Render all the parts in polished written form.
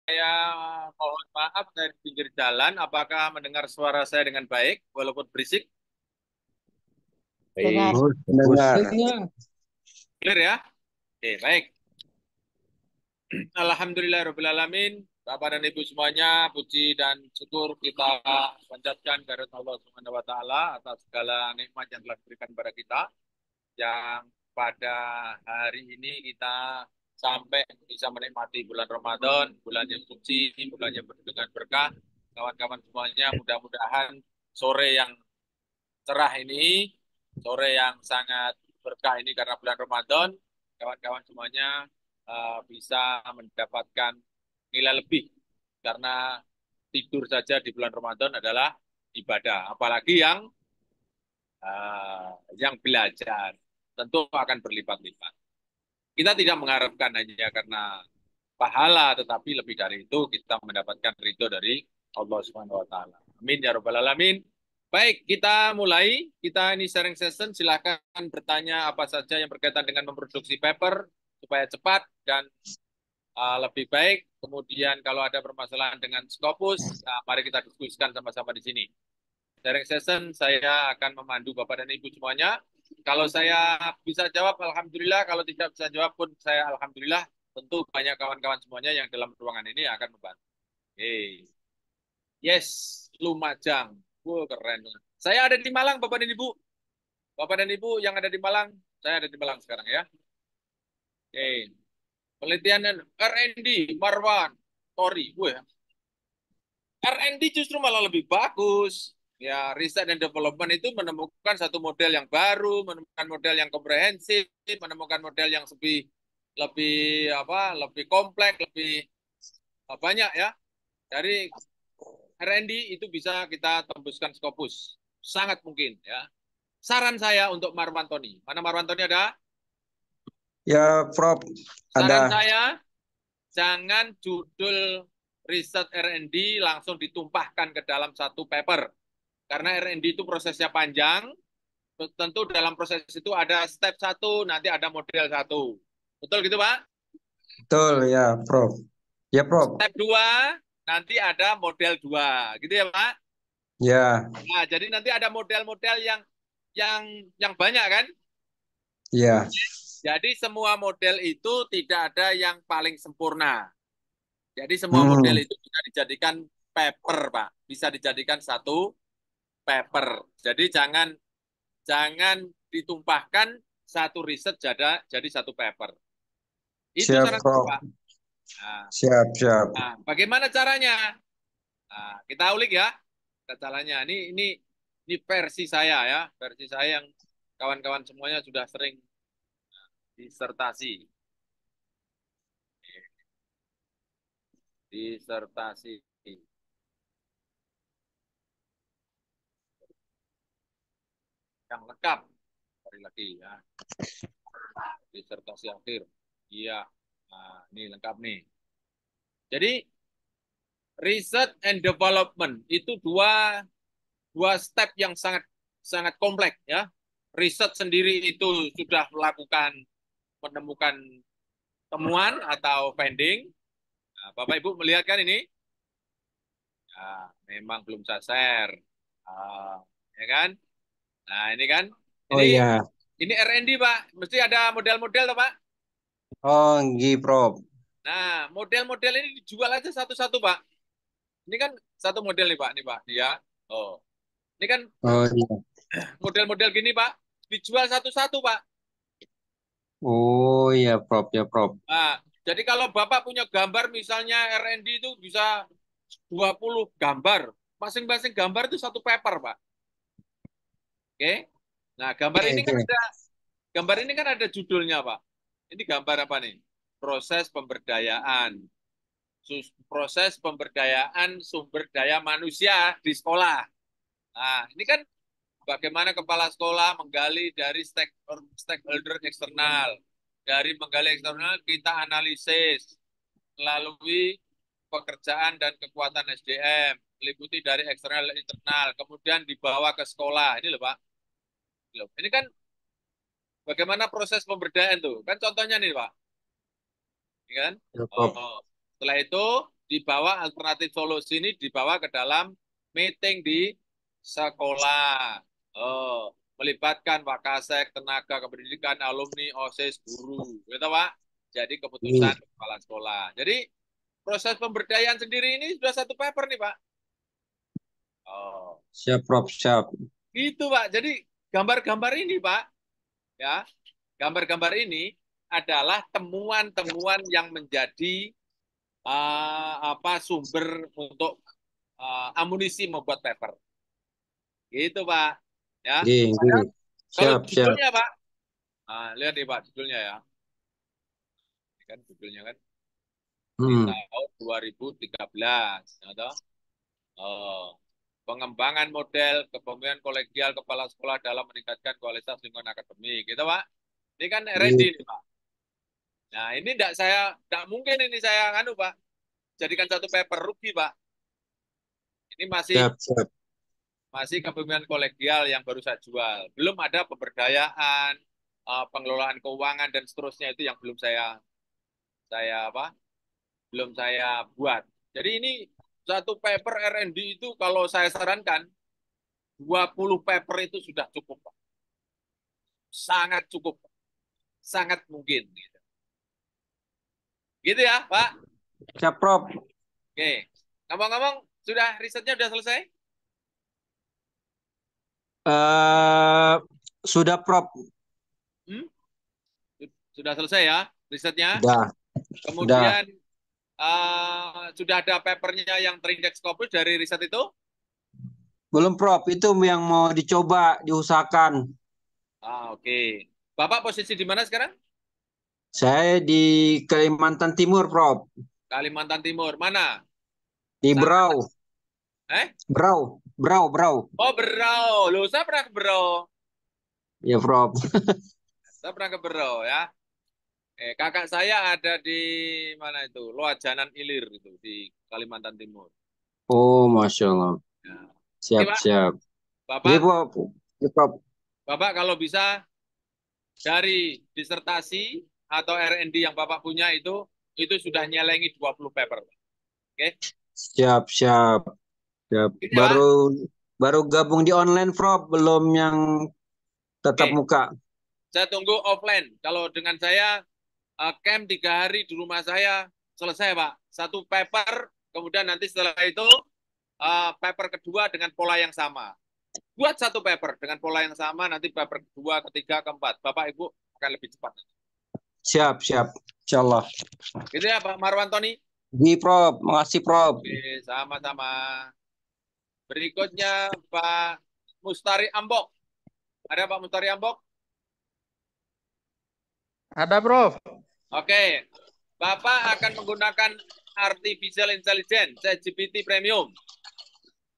Saya mohon maaf dari pinggir jalan. Apakah mendengar suara saya dengan baik, walaupun berisik? Dengar. Baik, Bagus. mendengar. Dengar. Clear ya? Oke, baik. Alhamdulillahirrahmanirrahim. Bapak dan Ibu semuanya, puji dan syukur kita panjatkan kehadirat Allah Subhanahu wa taala atas segala nikmat yang telah diberikan kepada kita, yang pada hari ini kita sampai bisa menikmati bulan Ramadan, bulan yang suci, bulan yang penuh dengan berkah. Kawan-kawan semuanya, mudah-mudahan sore yang cerah ini, sore yang sangat berkah ini karena bulan Ramadan, kawan-kawan semuanya bisa mendapatkan nilai lebih karena tidur saja di bulan Ramadan adalah ibadah, apalagi yang belajar tentu akan berlipat-lipat. Kita tidak mengharapkan hanya karena pahala, tetapi lebih dari itu kita mendapatkan ridho dari Allah Subhanahu wa taala. Amin ya rabbal alamin. Baik, kita mulai. Kita ini sharing session. Silakan bertanya apa saja yang berkaitan dengan memproduksi paper supaya cepat dan lebih baik. Kemudian kalau ada permasalahan dengan Scopus, mari kita diskusikan sama-sama di sini. Sharing session saya akan memandu Bapak dan Ibu semuanya. Kalau saya bisa jawab, alhamdulillah. Kalau tidak bisa jawab pun saya alhamdulillah. Tentu banyak kawan-kawan semuanya yang dalam ruangan ini akan membantu. Hey. Yes, Lumajang. Keren. Saya ada di Malang, Bapak dan Ibu. Bapak dan Ibu yang ada di Malang, saya ada di Malang sekarang ya. Oke. Penelitian R&D, Marwan, Tori. R&D justru malah lebih bagus. Ya, riset dan development itu menemukan satu model yang baru, menemukan model yang komprehensif, menemukan model yang lebih lebih lebih kompleks, lebih banyak ya. Dari R&D itu bisa kita tembuskan Scopus. Sangat mungkin ya. Saran saya untuk Marwan Tony. Mana Marwan Tony ada? Ya, Prof. Saran Ada. saya, jangan judul riset R&D langsung ditumpahkan ke dalam satu paper. Karena R&D itu prosesnya panjang, tentu dalam proses itu ada step satu, nanti ada model satu. Betul gitu, Pak? Betul ya, Prof. Ya, Prof. Step dua, nanti ada model dua. Gitu ya, Pak? Ya, Nah, jadi nanti ada model-model yang yang banyak kan? ya. Jadi semua model itu tidak ada yang paling sempurna. Jadi semua model Hmm, itu bisa dijadikan paper, Pak. Bisa dijadikan satu paper. Jadi jangan jangan ditumpahkan satu riset jadi satu paper. Itu siap, saran saya, Prof. Pak. Nah, Siap, siap. bagaimana caranya? Nah, kita ulik ya. Kita caranya. Ini versi saya ya, versi saya yang kawan-kawan semuanya sudah sering disertasi. Disertasi yang lengkap. Sekali lagi ya. Disertasi akhir. Iya. Nah, ini lengkap nih. Jadi research and development itu dua dua step yang sangat sangat kompleks ya. Riset sendiri itu sudah melakukan menemukan temuan atau finding. Nah, Bapak Ibu melihat kan ini? Nah, memang belum saya share. Ah, ya kan? Nah, ini kan? Oh Ini ya. ini R&D, Pak. Mesti ada model-model, toh, Pak. Oh, nggih, Prof. Nah, model-model ini dijual aja satu-satu, Pak. Ini kan satu model nih, Pak. Nih, Pak. Ya. Oh. Ini kan Oh iya. model-model gini, Pak. Dijual satu-satu, Pak. Oh iya, Prof. Ya, Prof. Nah, jadi kalau Bapak punya gambar misalnya R&D itu bisa 20 gambar. Masing-masing gambar itu satu paper, Pak. Oke. Nah, Oke, oke. gambar ini kan ada judulnya, Pak. Ini gambar apa nih? Proses pemberdayaan. Proses pemberdayaan sumber daya manusia di sekolah. Nah, ini kan bagaimana kepala sekolah menggali dari stakeholder eksternal. Dari menggali eksternal, kita analisis melalui pekerjaan dan kekuatan SDM, meliputi dari eksternal dan internal, kemudian dibawa ke sekolah. Ini loh, Pak. Ini kan bagaimana proses pemberdayaan tuh? Kan contohnya nih, Pak. Ini kan? Ya, Prof. Oh, setelah itu dibawa alternatif solusi ini dibawa ke dalam meeting di sekolah. Oh, melibatkan Wakasek, tenaga kependidikan, alumni, OSIS, guru, gitu Pak. Jadi keputusan Iya. kepala sekolah. Jadi proses pemberdayaan sendiri ini sudah satu paper nih Pak. Oh, Siap, Prof. Siap. gitu Pak. Jadi gambar-gambar ini Pak, ya, gambar-gambar ini adalah temuan-temuan yang menjadi apa sumber untuk amunisi membuat paper. Gitu, Pak. Ya. Nggih, nggih. Kalau Siap, siap. judulnya, Pak, lihat nih, Pak, judulnya ya. Ini kan judulnya kan di Hmm. tahun 2013, ya toh? Oh, pengembangan model kepemimpinan kolegial kepala sekolah dalam meningkatkan kualitas lingkungan akademik, gitu, Pak. Ini kan R&D Nggih. nih, Pak. Nah, ini tidak mungkin ini saya nganu, Pak. Jadikan satu paper rugi, Pak. Ini masih Siap, siap. masih kepemimpinan kolegial yang baru saya jual. Belum ada pemberdayaan, pengelolaan keuangan dan seterusnya itu yang saya apa? Belum saya buat. Jadi ini satu paper R&D itu kalau saya sarankan 20 paper itu sudah cukup, Pak. Sangat cukup, sangat mungkin gitu. Gitu ya, Pak. Siap, Prof. Oke. Ngomong-ngomong, sudah risetnya sudah selesai? Eh, sudah, Prof. Hmm? Sudah selesai ya risetnya? Sudah, sudah. Kemudian sudah ada papernya yang terindeks Scopus dari riset itu? Belum, Prof. Itu yang mau dicoba, diusahakan. Oke. Bapak posisi di mana sekarang? Saya di Kalimantan Timur, Prof. Kalimantan Timur. Mana? Di Sana. Berau. Eh? Berau. Berau, Berau. Oh, Berau. Loh, saya pernah ke Berau. Ya, Prof. Saya pernah ke Berau ya. Kakak saya ada di mana itu? Loajanan Ilir itu di Kalimantan Timur. Oh, Masya Allah. Ya. Oke, Siap, Pak. siap. Iya, Bapak, Prof. Iya, Prof. Bapak kalau bisa dari disertasi atau R&D yang Bapak punya itu sudah nyelengi 20 paper. Oke? Siap, siap. Siap. Gitu ya, Pak? Baru gabung di online, Prof. Belum yang tatap Oke. muka. Saya tunggu offline. Kalau dengan saya camp 3 hari di rumah saya selesai Pak. Satu paper, kemudian nanti setelah itu paper kedua dengan pola yang sama. Buat satu paper dengan pola yang sama, nanti paper kedua, ketiga, keempat. Bapak Ibu akan lebih cepat. Siap, siap. Insya Allah. Gitu ya Pak Marwantoni? Di, Prof. Makasih, Prof. Oke, sama-sama. Berikutnya Pak Mustari Ambok. Ada Pak Mustari Ambok? Ada, Prof. Oke. Bapak akan menggunakan Artificial Intelligence, ChatGPT Premium.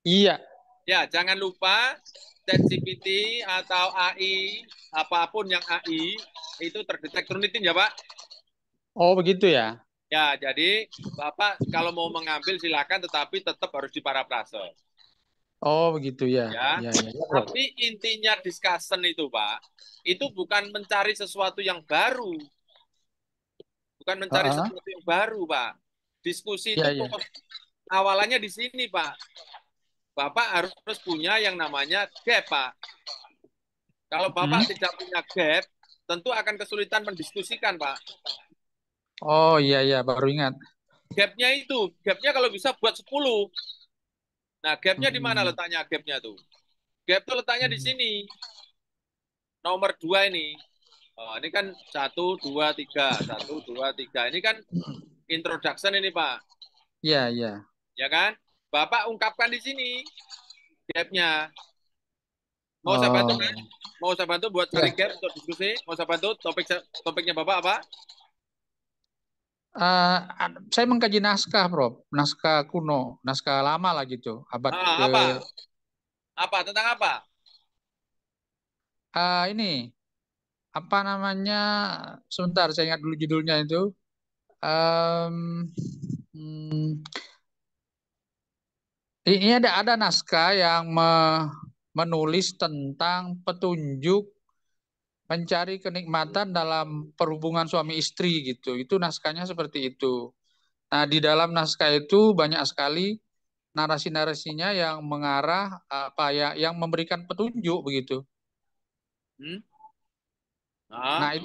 Iya. Ya, jangan lupa ChatGPT atau AI, apapun yang AI, itu terdetek Turnitin ya, Pak. Oh, begitu ya. Ya, jadi Bapak kalau mau mengambil silakan, tetapi tetap harus diparafrase. Oh, begitu ya. Ya, Ya, ya, ya, Prof. tapi intinya discussion itu, Pak, itu bukan mencari sesuatu yang baru. Bukan mencari Heeh. sesuatu yang baru, Pak. Diskusi itu Ya, ya. awalannya di sini, Pak. Bapak harus punya yang namanya gap, Pak. Kalau Bapak tidak punya gap, tentu akan kesulitan mendiskusikan, Pak. Oh, iya, iya, baru ingat. Gapnya kalau bisa buat 10. Nah, gapnya di mana Hmm. letaknya gapnya tuh? Gap itu letaknya di sini. Nomor 2 ini. Oh, ini kan 1, 2, 3. 1, 2, 3. Ini kan introduction ini, Pak. Iya, iya. Ya kan? Bapak ungkapkan di sini gapnya. Mau saya bantu, Oh, Pak? Mau saya bantu buat cari ya. gap untuk diskusi? Mau saya bantu topiknya Bapak apa? Saya mengkaji naskah, Prof. Naskah kuno, naskah lama lah gitu, abad ke Apa? Apa? Tentang apa? ini apa namanya? Sebentar, saya ingat dulu judulnya itu. Em, hmm, ini ada naskah yang menulis tentang petunjuk mencari kenikmatan dalam perhubungan suami istri gitu. Itu naskahnya seperti itu. Nah, di dalam naskah itu banyak sekali narasi-narasinya yang mengarah apa ya, yang memberikan petunjuk begitu. Hmm? Nah,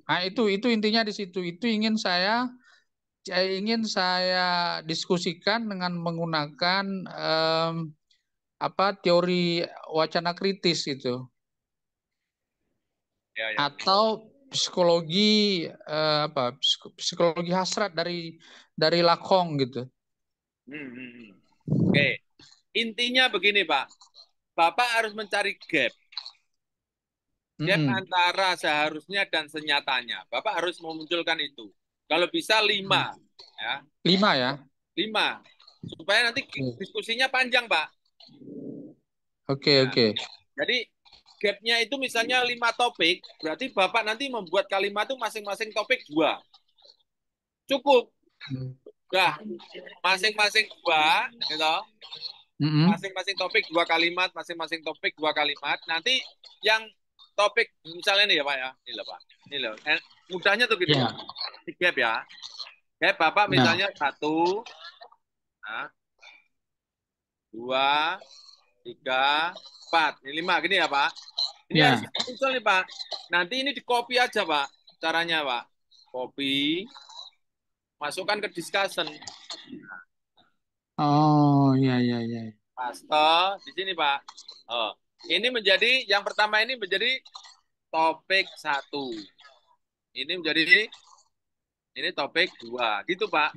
Nah, itu intinya di situ. Itu ingin saya diskusikan dengan menggunakan apa teori wacana kritis itu ya, ya. atau psikologi apa psikologi hasrat dari Lacan gitu. Hmm, hmm, hmm. Oke, intinya begini Pak, Bapak harus mencari gap Mm-mm. antara seharusnya dan senyatanya. Bapak harus memunculkan itu. Kalau bisa lima, ya, 5 ya. 5, supaya nanti diskusinya panjang Pak. Oke, Ya, oke. jadi gapnya itu misalnya 5 topik, berarti Bapak nanti membuat kalimat itu masing-masing topik 2. Cukup. Udah, masing-masing 2, gitu. Mm-mm. Masing-masing topik 2 kalimat, masing-masing topik 2 kalimat. Nanti yang topik misalnya nih ya Pak ya, ini loh Pak, ini loh. Mudahnya tuh gini, Ya, di gap ya. Gap Bapak ya, misalnya 1, nah, 2, 3, 4, ini 5 gini ya Pak. Ini harus ya. muncul nih Pak. Nanti ini di copy aja Pak, caranya Pak. Copy, masukkan ke discussion. Oh, ya, ya, ya. Paste di sini Pak. Oh, ini menjadi yang pertama ini menjadi topik 1. Ini menjadi ini topik 2. Gitu Pak.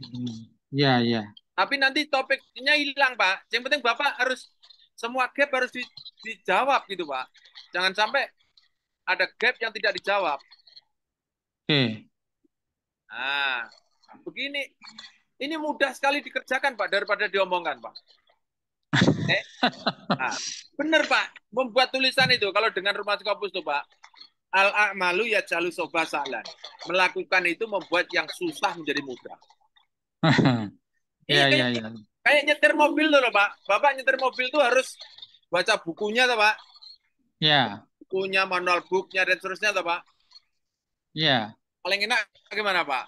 Ya, ya. Tapi nanti topiknya hilang Pak. Yang penting Bapak harus semua gap harus dijawab gitu Pak. Jangan sampai ada gap yang tidak dijawab. Oke. Nah, begini. Ini mudah sekali dikerjakan Pak daripada diomongkan Pak. Nah, benar Pak. Membuat tulisan itu kalau dengan rumah Scopus tuh Pak. Al-a'malu ya jalu sobasalan. Melakukan itu membuat yang susah menjadi mudah. Iya, Ya, kayak, ya, ya. kayak nyetir mobil tuh loh Pak. Bapak nyetir mobil tuh harus baca bukunya tuh Pak. Ya, Bukunya, manual booknya dan seterusnya tuh Pak. ya. Paling enak gimana Pak?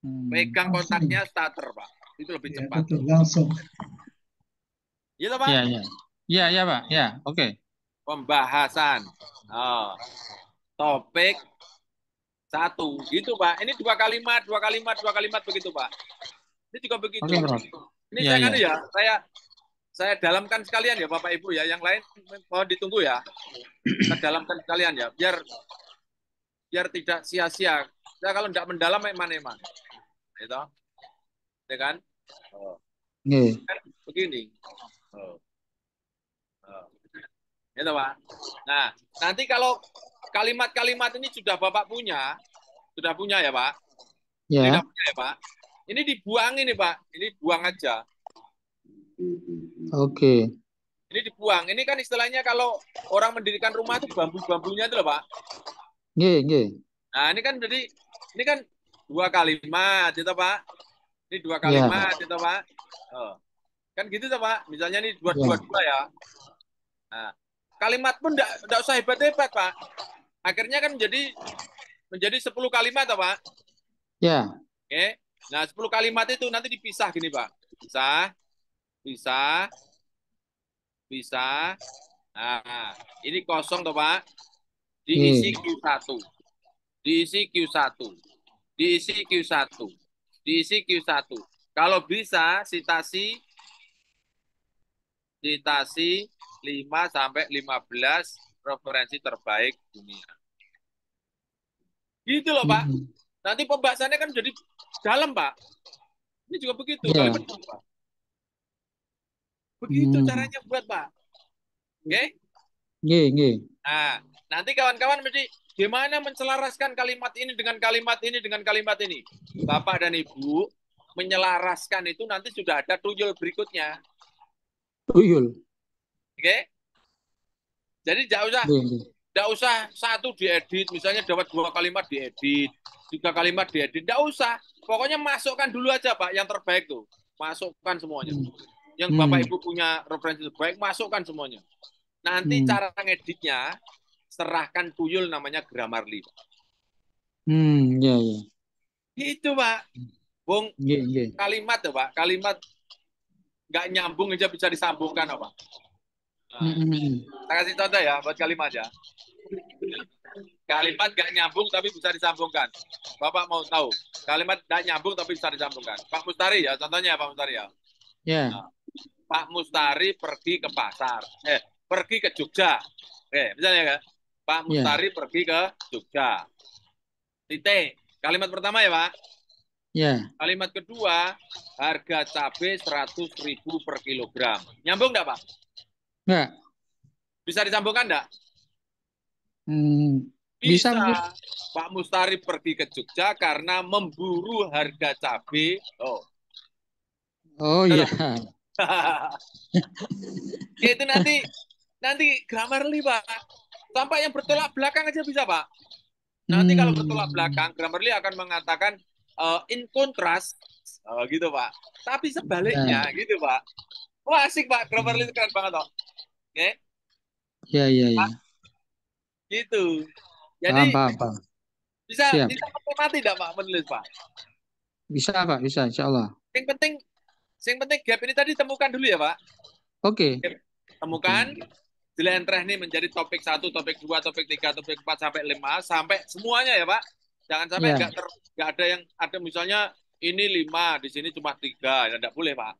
Pegang Langsung. kontaknya starter Pak. Itu lebih Ya, cepat. betul, langsung. Iya tuh Pak. Ya, ya. Ya, ya, Pak. Ya, oke. Pembahasan. Oh, topik 1. Gitu Pak. Ini 2 kalimat, 2 kalimat, 2 kalimat begitu Pak. Ini juga begitu. Oke, Prof. Ini Ya, saya ya. kan ya, saya dalamkan sekalian ya Bapak Ibu ya. Yang lain mohon ditunggu ya. Kita dalamkan sekalian ya, biar tidak sia-sia. Saya kalau tidak mendalam eman-eman. Gitu. Ya kan? Oh. Oke. Kan begini. Oh. Oh. Gitu Pak. Nah, nanti kalau kalimat-kalimat ini sudah Bapak punya, sudah punya ya Pak? Ini Ya. sudah punya ya Pak? Ini dibuang ini Pak. Ini buang aja. Oke. Ini dibuang. Ini kan istilahnya kalau orang mendirikan rumah itu bambu-bambunya itu loh Pak. Nge, nge. Nah, ini kan jadi ini kan 2 kalimat gitu Pak. Ini 2 Ya, kalimat gitu Pak. Oh. Kan gitu tuh Pak. Misalnya ini ya. 2 ya. Nah, kalimat pun enggak usah hebat-hebat Pak. Akhirnya kan menjadi 10 kalimat toh, Pak. Ya. Oke. Nah, 10 kalimat itu nanti dipisah gini, Pak. Pisah, pisah, pisah. Nah, ini kosong toh, Pak. Diisi Nge. Q1. Diisi Q1. Diisi Q1. Diisi Q1. Kalau bisa citasi 5 sampai 15 referensi terbaik dunia. Gitu loh, Pak. Nanti pembahasannya kan jadi dalam, Pak. Ini juga begitu. Ya. Kalimat Pak. Begitu caranya buat, Pak. Oke? Nge, nge. Nah, nanti kawan-kawan mesti gimana menselaraskan kalimat ini dengan kalimat ini dengan kalimat ini. Bapak dan Ibu menyelaraskan itu nanti sudah ada tuyul berikutnya. Tuyul. Oke? Jadi tidak usah satu diedit, misalnya dapat 2 kalimat diedit, 3 kalimat diedit, tidak usah. Pokoknya masukkan dulu aja Pak, yang terbaik tuh. Masukkan semuanya. Yang Bapak Ibu punya referensi terbaik, masukkan semuanya. Nanti cara ngeditnya, serahkan tuyul namanya Grammarly. Ya, ya. Itu Pak. Bung, Nggih, nggih. kalimat ya Pak. Kalimat nggak nyambung aja bisa disambungkan apa? Nah, saya kasih contoh ya buat kalimat ya. Kalimat nggak nyambung tapi bisa disambungkan. Bapak mau tahu? Kalimat nggak nyambung tapi bisa disambungkan. Pak Mustari ya, contohnya Pak Mustari ya. Ya, Nah, Pak Mustari pergi ke pasar. Pergi ke Jogja. Misalnya kan. Pak ya, Mustari pergi ke Jogja. Titik. Kalimat pertama ya Pak. ya. Kalimat kedua, harga cabai 100.000 per kilogram. Nyambung nggak Pak? Enggak. Bisa disambungkan nggak? Bisa Bisa. mungkin. Pak Mustari pergi ke Jogja karena memburu harga cabai. Oh, Oh betul. iya. Ya, itu nanti Grammarly Pak. Sampai yang bertolak belakang aja bisa Pak. Nanti kalau bertolak belakang, Grammarly akan mengatakan in contrast, gitu Pak. Tapi sebaliknya, Ya, gitu Pak. Wah asik Pak, Grammarly itu keren banget toh. Oke, ya, ya, Pak, ya. gitu. Paham, Jadi paham, paham. bisa Siap. bisa pakai mati tidak Pak menulis Pak. Bisa, Pak. Bisa, insya Allah. Yang penting, yang penting gap ini tadi temukan dulu ya Pak. Oke. Temukan, Jelentreh ini menjadi topik 1, topik 2, topik 3, topik 4 sampai 5, sampai semuanya ya Pak. Jangan sampai Ya. nggak ada yang ada misalnya ini 5, di sini cuma 3, ya nggak boleh Pak.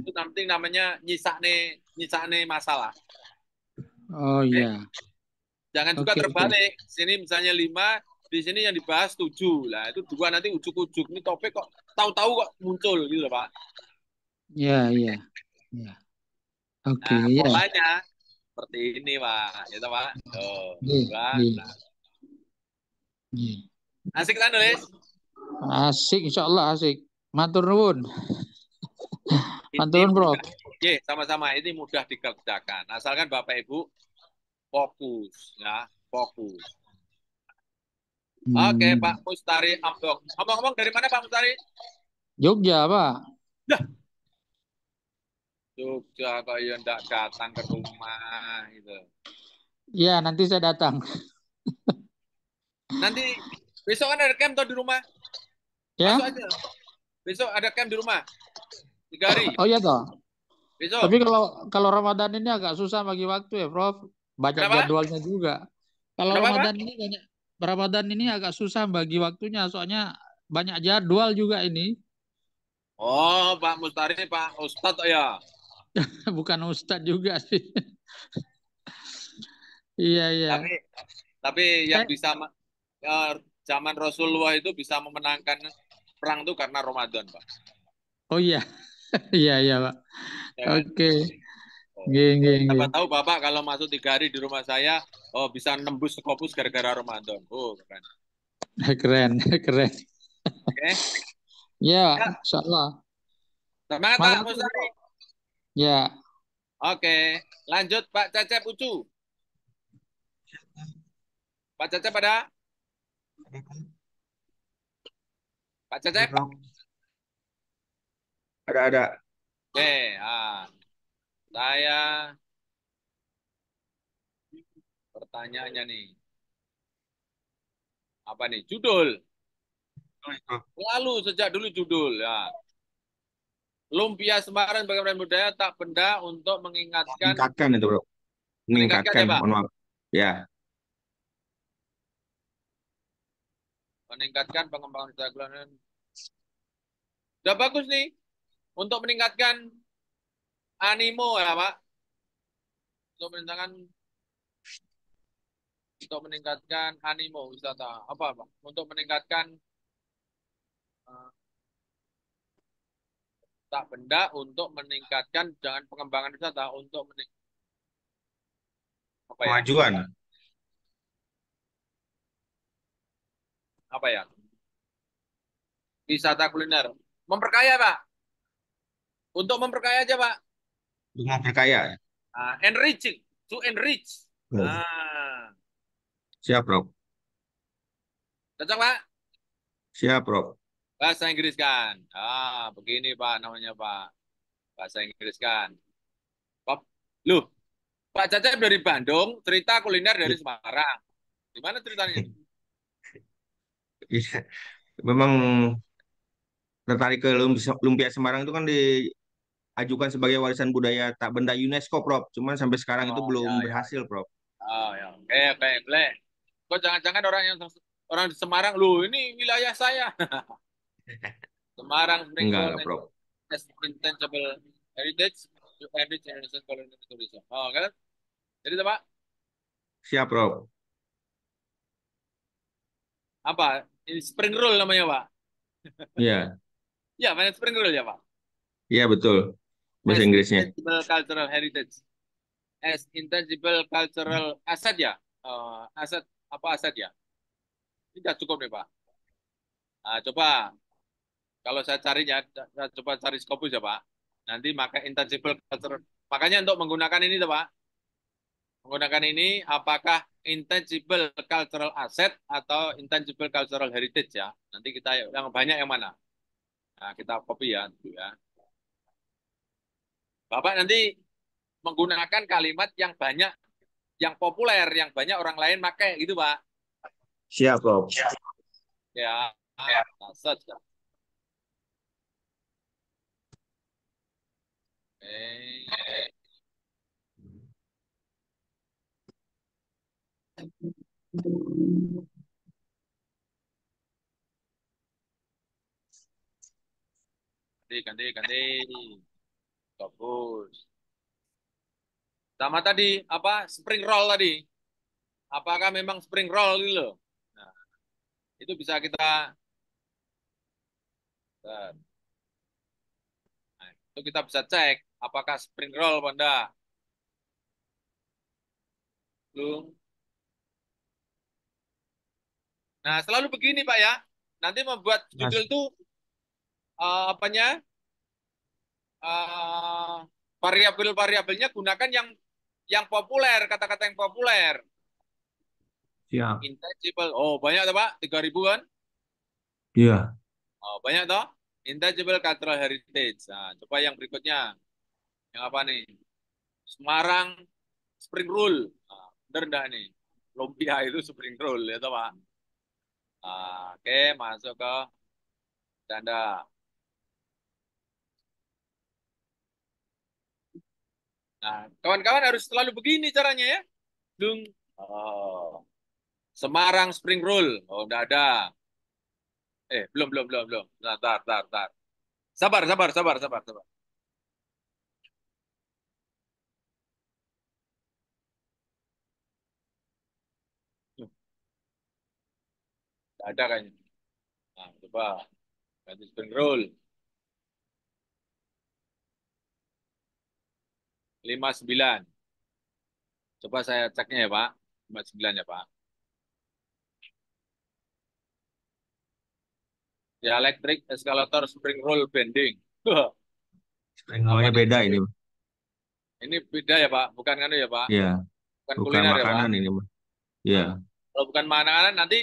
Itu nanti namanya nyisakne masalah. Oh Oke? iya. Jangan juga Oke, oke. terbalik. Sini misalnya 5, di sini yang dibahas 7. Lah itu 2 nanti ujuk-ujuk. Ini topik kok tahu-tahu kok muncul gitu loh Pak. Ya, iya. Ya. Oke, Nah, ya. polanya seperti ini Pak. Gitu Pak. Tuh, Nggih, 2. nggih, Nah. nggih. Asik kan nulis? Asik, insya Allah asik. Matur nuwun. Ini Matur nuwun, Prof. mudah. Sama-sama. Ini mudah dikerjakan. Asalkan Bapak Ibu fokus. Ya, fokus. Oke, Pak Mustari Ambok. Ngomong-ngomong dari mana Pak Mustari? Jogja, Pak. Dah, Jogja kok ya ndak datang ke rumah gitu. Ya, nanti saya datang. Nanti besok kan ada camp tuh di rumah. Ya? Masuk aja. Besok ada camp di rumah. 3 hari. Oh iya toh. Besok. Tapi kalau Ramadan ini agak susah bagi waktu ya, Prof. Banyak Kenapa? jadwalnya juga. Kalau Kenapa Pak? Ramadan ini agak susah bagi waktunya, soalnya banyak jadwal juga ini. Oh, Pak Mustari, Pak Ustadz ya. Bukan Ustadz juga sih. Iya, iya. Tapi yang bisa zaman Rasulullah itu bisa memenangkan perang itu karena Ramadan, Pak. Oh iya. Iya, iya, Pak. Ya kan? Oke. Oh. Nggih, nggih, nggih. Siapa tahu Bapak kalau masuk 3 hari di rumah saya, oh bisa nembus Scopus gara-gara Ramadan. Oh, keren. Keren, keren. Oke. Ya, Ya, insya Allah. semangat Pak Makasih, Mustari. Prof. Ya, Oke, lanjut Pak Cecep Ucu. Pak Cecep ada? Pak Cecep? Ada. Oke, saya pertanyaannya nih. Apa nih? Judul. Lalu sejak dulu judul ya. Lumpia Semarang bagaimana budaya tak benda untuk mengingatkan Meningkatkan itu, Bro. ya Pak. Mohon maaf. Ya. Meningkatkan pengembangan keterampilan. Udah bagus nih untuk meningkatkan animo ya Pak. Untuk meningkatkan animo wisata apa Pak? Untuk meningkatkan tak benda untuk meningkatkan jangan pengembangan wisata untuk apa ya? Kemajuan. Apa ya? Wisata kuliner. Memperkaya Pak. Untuk memperkaya aja Pak. Untuk memperkaya. Enriching, to enrich. Oh. Siap, Bro. Cocok Pak? Siap, Bro. Bahasa Inggris kan. Begini Pak namanya Pak. Bahasa Inggris kan. Loh, Pak Cacep dari Bandung, cerita kuliner dari Semarang. Gimana ceritanya? Iya. Memang tertarik ke Lumpia Semarang itu kan diajukan sebagai warisan budaya tak benda UNESCO, Prof. Cuman sampai sekarang itu Oh belum ya ya berhasil, ya. Prof. Oh ya. Oke oke boleh. Kok jangan-jangan orang di Semarang lu ini wilayah saya. Semarang Spring Enggak Roll lah, and Prof. as Intangible Heritage to Enrich Indonesian Culinary Tourism. Oh kan? Jadi apa? Siap, Prof. Apa? Ini Spring Roll namanya Pak. Iya, Ya, mana Spring Roll ya Pak. iya betul. Bahasa As Inggrisnya. Intangible Cultural Heritage. As Intangible Cultural Asset ya. Aset apa aset ya? Ini sudah cukup nih Pak. Nah, coba kalau saya carinya, saya coba cari Scopus ya Pak. Nanti maka intangible cultural. Makanya untuk menggunakan ini tuh Pak, menggunakan ini apakah intangible cultural asset atau intangible cultural heritage ya. Nanti kita yang banyak yang mana? Nah, kita copy ya, gitu ya. Bapak nanti menggunakan kalimat yang banyak, yang populer, yang banyak orang lain pakai gitu Pak. Siap, Prof. Ya, search. Oke. Ganti. Bagus. Sama tadi apa spring roll tadi? Apakah memang spring roll gitu loh? Nah, itu bisa kita nah, itu kita bisa cek apakah spring roll apa enggak. Belum. Nah, selalu begini Pak ya. Nanti membuat judul Mas, itu apanya? eh, variabel-variabelnya gunakan yang populer, kata-kata yang populer. siap. Intangible. Oh, banyak tuh Pak? 3.000 kan? Iya. Oh, banyak toh? Intangible Cultural Heritage. Nah, coba yang berikutnya. Yang apa nih? Semarang Spring Roll. Nah, bener enggak nih? Lumpia itu Spring Roll ya toh, Pak? Oke, masuk ke tanda. Nah, kawan-kawan harus selalu begini caranya ya. Dung. Oh. Semarang Spring Roll. Oh, enggak ada. Belum. Nah, tar. Sabar. Enggak ada kayaknya. Nah, coba ganti Spring Roll. 59. Coba saya ceknya ya, Pak. 59 ya, Pak. Ya, electric escalator spring roll bending. Apa Sprengelnya nih? beda ini. Ini beda ya, Pak. Bukan kan ya, Pak. Iya, Bukan bukan kuliner ya, Pak. makanan ini, Mas. Iya, Nah, kalau bukan makanan nanti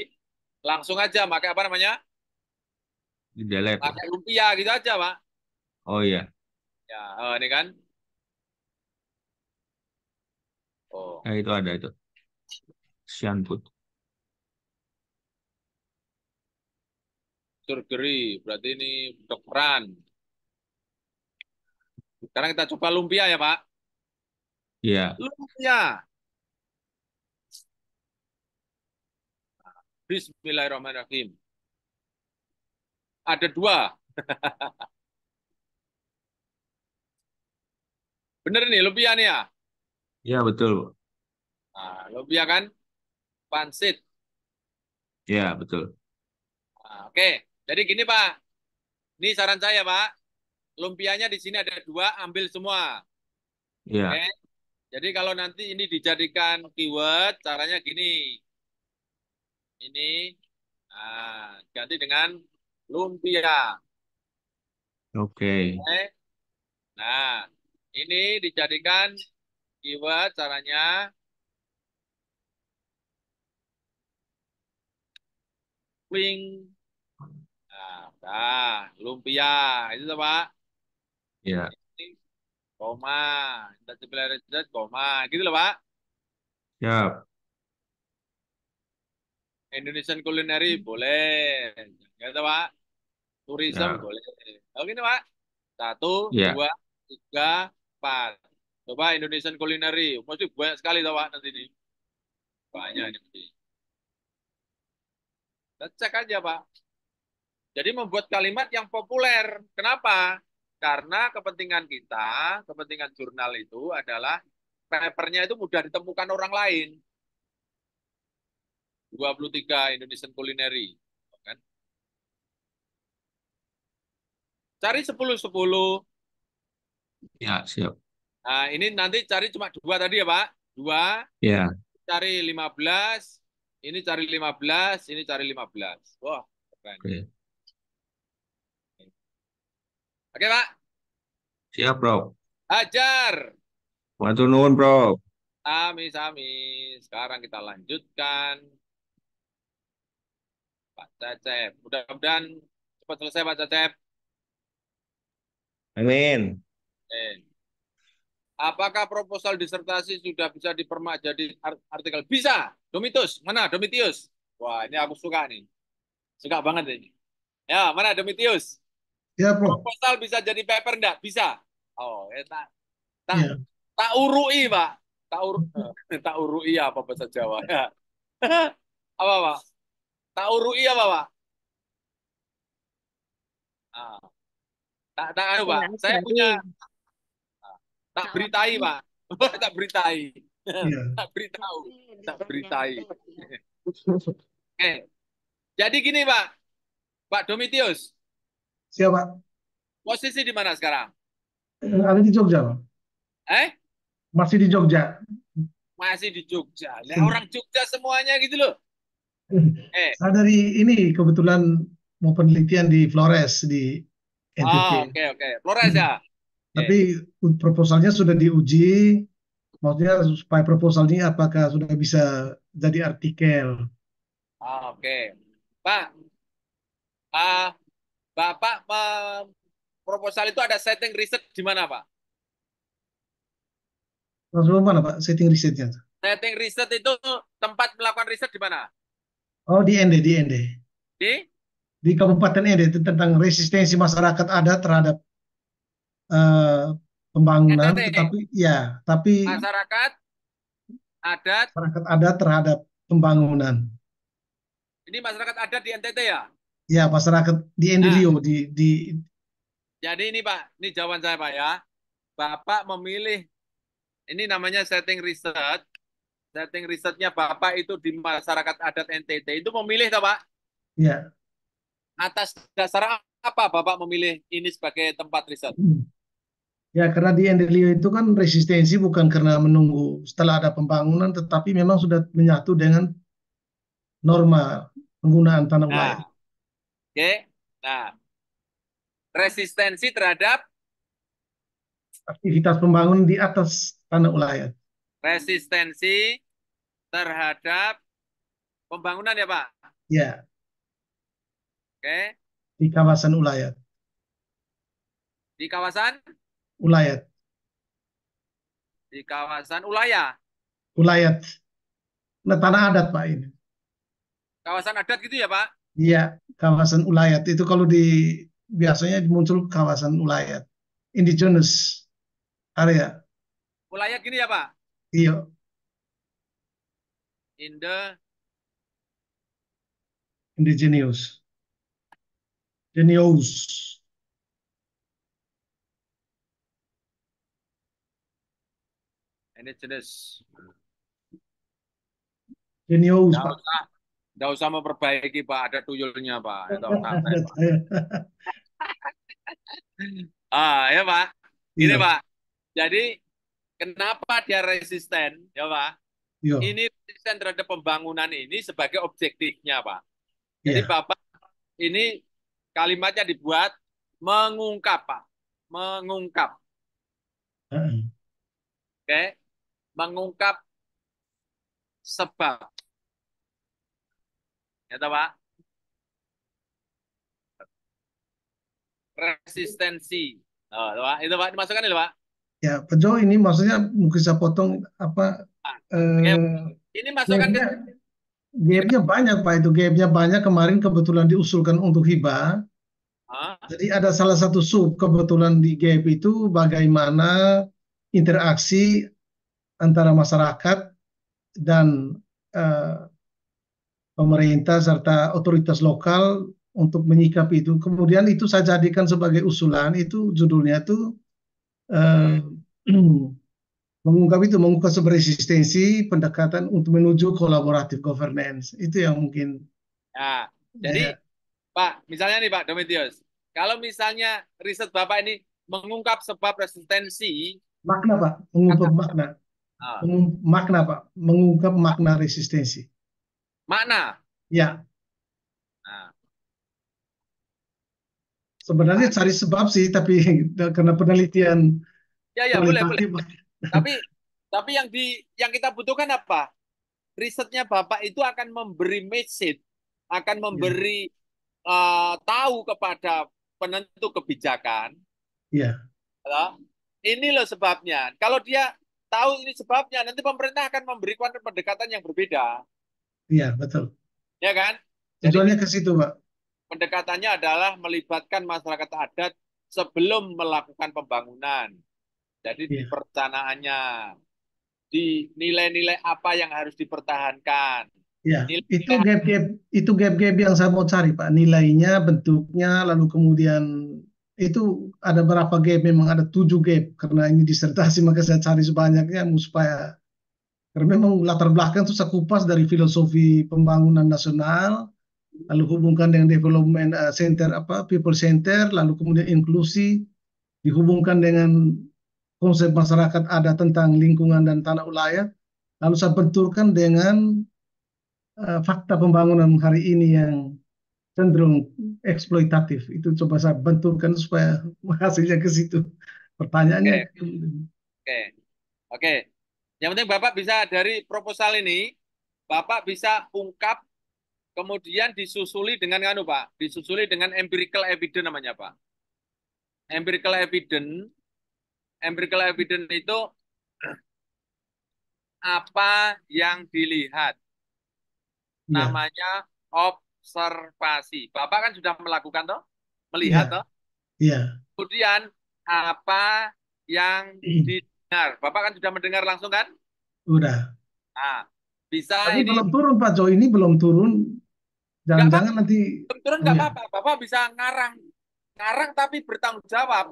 langsung aja pakai apa namanya? di delete ya. Pakai lumpia gitu aja, Pak. Oh iya, Ya, ini kan. Oh, itu ada itu. Sian Put. surgery. Berarti ini kedokteran. Sekarang kita coba lumpia ya, Pak. Iya, Lumpia. Bismillahirrahmanirrahim. Ada dua. Bener nih, lumpia nih ya. iya betul, Bu. Nah, lumpia kan pansit. Iya betul. Nah, oke, jadi gini Pak. Ini saran saya Pak. Lumpianya di sini ada dua, ambil semua. Oke. Iya, Jadi kalau nanti ini dijadikan keyword, caranya gini. Ini ganti dengan lumpia. oke. Oke. Nah, ini dijadikan keyword, caranya wing. Lumpia. Itu tuh, Pak. Iya, Ini koma. Kita koma. Gitu loh Pak. siap. Indonesian culinary boleh. Ya, toh, Pak. Tourism Ya, boleh. Oke, nih, Pak. 1, ya. 2, 3, 4. Coba Indonesian culinary. Mesti banyak sekali, toh, Pak, nanti ini. Banyak ini. Mesti. Kita cek aja, Pak. Jadi membuat kalimat yang populer. Kenapa? Karena kepentingan kita, kepentingan jurnal itu adalah papernya itu mudah ditemukan orang lain. 23 Indonesian Culinary. Kan? Cari 10-10. Ya, siap. Nah, ini nanti cari cuma 2 tadi ya, Pak. 2, Ya, cari 15. Ini cari 15, ini cari 15. Wah, keren. oke. Oke, Pak. Siap, Prof. Hajar. Matur nuwun, Prof. Sami-sami. Sekarang kita lanjutkan. Pak Cecep. Mudah-mudahan cepat selesai, Pak Cecep. Amin. Eh. Apakah proposal disertasi sudah bisa dipermak jadi artikel? Bisa. Domitus. Mana Domitius? Wah, ini aku suka nih. Suka banget ini. Ya, mana Domitius? Ya, Prof. Proposal bisa jadi paper enggak? Bisa. Oh, tak tak Ya. tak urui, Pak. Tak urui apa bahasa Jawa? Ya. Apa, Pak? Tak urui apa, Pak? Ah, tak anu, Pak. Saya punya tak beritai, Pak. Tak beritai. Ya. Tak beritahu. Tak beritai. Oke. Jadi gini, Pak. Pak Domitius, Siapa? posisi di mana sekarang? Ada di Jogja, Pak. Eh? Masih di Jogja. Masih di Jogja. Nah, orang Jogja semuanya gitu loh. Saya dari ini kebetulan mau penelitian di Flores di NTT. Oke. Flores ya. Tapi proposalnya sudah diuji. Maksudnya supaya proposalnya apakah sudah bisa jadi artikel. Oke. Pak, Bapak proposal itu ada setting riset di mana, Pak? Langsung mana, Pak? Setting risetnya. Setting riset itu tempat melakukan riset di mana? Oh, di ND. Di? Di Kabupaten ND itu tentang resistensi masyarakat adat terhadap pembangunan, NTT. tapi Masyarakat adat. masyarakat adat terhadap pembangunan. Ini masyarakat adat di NTT ya? Ya, masyarakat di Endelio Jadi ini Pak, ini jawaban saya Pak ya. Bapak memilih, ini namanya setting riset. Setting risetnya Bapak itu di masyarakat adat NTT itu memilih toh Pak? Ya. Atas dasar apa Bapak memilih ini sebagai tempat riset? Ya, karena di Endelio itu kan resistensi bukan karena menunggu setelah ada pembangunan, tetapi memang sudah menyatu dengan norma penggunaan tanah ulayat. Oke. Nah, resistensi terhadap aktivitas pembangunan di atas tanah ulayat. Resistensi terhadap pembangunan ya Pak? Ya. Oke. Di kawasan ulayat. Di kawasan? Ulayat. Di kawasan Ulaya. Ulayat. Nah, tanah adat Pak ini. Kawasan adat gitu ya Pak? Iya, kawasan ulayat itu kalau biasanya muncul kawasan ulayat. Indigenous area. Ulayat gini ya Pak? Iya. Indigenous. Genius. Indigenous. Genius, Pak. Nggak usah memperbaiki Pak, ada tuyulnya Pak. Itu santai, Pak. Ya Pak. Ini Iya. Pak. Jadi kenapa dia resisten ya Pak? Iya. Ini resisten terhadap pembangunan ini sebagai objektifnya Pak. Jadi Iya. Bapak ini kalimatnya dibuat mengungkap Pak. Mengungkap. Oke. Mengungkap sebab. Ya toh, Pak? Resistensi. Oh, Pak. Itu Pak, dimasukkan ya Pak? Ya, Pak Jo, ini maksudnya mungkin saya potong apa? Ini masukkan ke Gapnya banyak Pak, itu gapnya banyak. Kemarin kebetulan diusulkan untuk hibah. Ah, Jadi ada salah satu sub kebetulan di gap itu bagaimana interaksi antara masyarakat dan eh, pemerintah serta otoritas lokal untuk menyikapi itu. Kemudian itu saya jadikan sebagai usulan, itu judulnya itu eh, mengungkap sebuah resistensi pendekatan untuk menuju kolaboratif governance. Itu yang mungkin nah, jadi ya, Pak, misalnya nih Pak Domitius, kalau misalnya riset Bapak ini mengungkap sebab resistensi, makna Pak, mengungkap kata makna, ah, makna Pak, mengungkap makna resistensi. makna. Ya, Nah, sebenarnya makna. cari sebab sih, tapi karena penelitian Ya ya boleh boleh. kualitatif, Tapi yang kita butuhkan apa? Risetnya Bapak itu akan memberi message, akan ya, memberi tahu kepada penentu kebijakan, ya, ya, ini loh sebabnya. Kalau dia tahu ini sebabnya, nanti pemerintah akan memberikan pendekatan yang berbeda, ya, betul. ya kan? Jadi Tujuannya ke situ Pak. pendekatannya adalah melibatkan masyarakat adat sebelum melakukan pembangunan. Jadi di Ya. perencanaannya, di nilai-nilai apa yang harus dipertahankan. Ya, Nilai-nilai itu gap-gap yang saya mau cari, Pak. Nilainya, bentuknya, lalu kemudian itu ada berapa gap? Memang ada 7 gap. Karena ini disertasi, maka saya cari sebanyaknya supaya karena memang latar belakang itu saya kupas dari filosofi pembangunan nasional, lalu hubungkan dengan development center apa people center, lalu kemudian inklusi dihubungkan dengan konsep masyarakat ada tentang lingkungan dan tanah ulayat, lalu saya benturkan dengan fakta pembangunan hari ini yang cenderung eksploitatif. Itu coba saya benturkan supaya hasilnya ke situ. Pertanyaannya, oke, oke, oke. Yang penting Bapak bisa dari proposal ini, Bapak bisa ungkap, kemudian disusuli dengan anu Pak, disusuli dengan empirical evidence namanya Pak. Empirical evidence, empirical evidence itu apa yang dilihat, ya, namanya observasi. Bapak kan sudah melakukan toh, melihat ya, toh. ya, Kemudian apa yang didengar? Bapak kan sudah mendengar langsung kan? udah. Nah, bisa Tapi ini belum turun Pak Jo, ini belum turun. nggak apa-apa, Jangan-jangan nanti, turun oh nggak ya, apa-apa. Bapak bisa ngarang, ngarang tapi bertanggung jawab.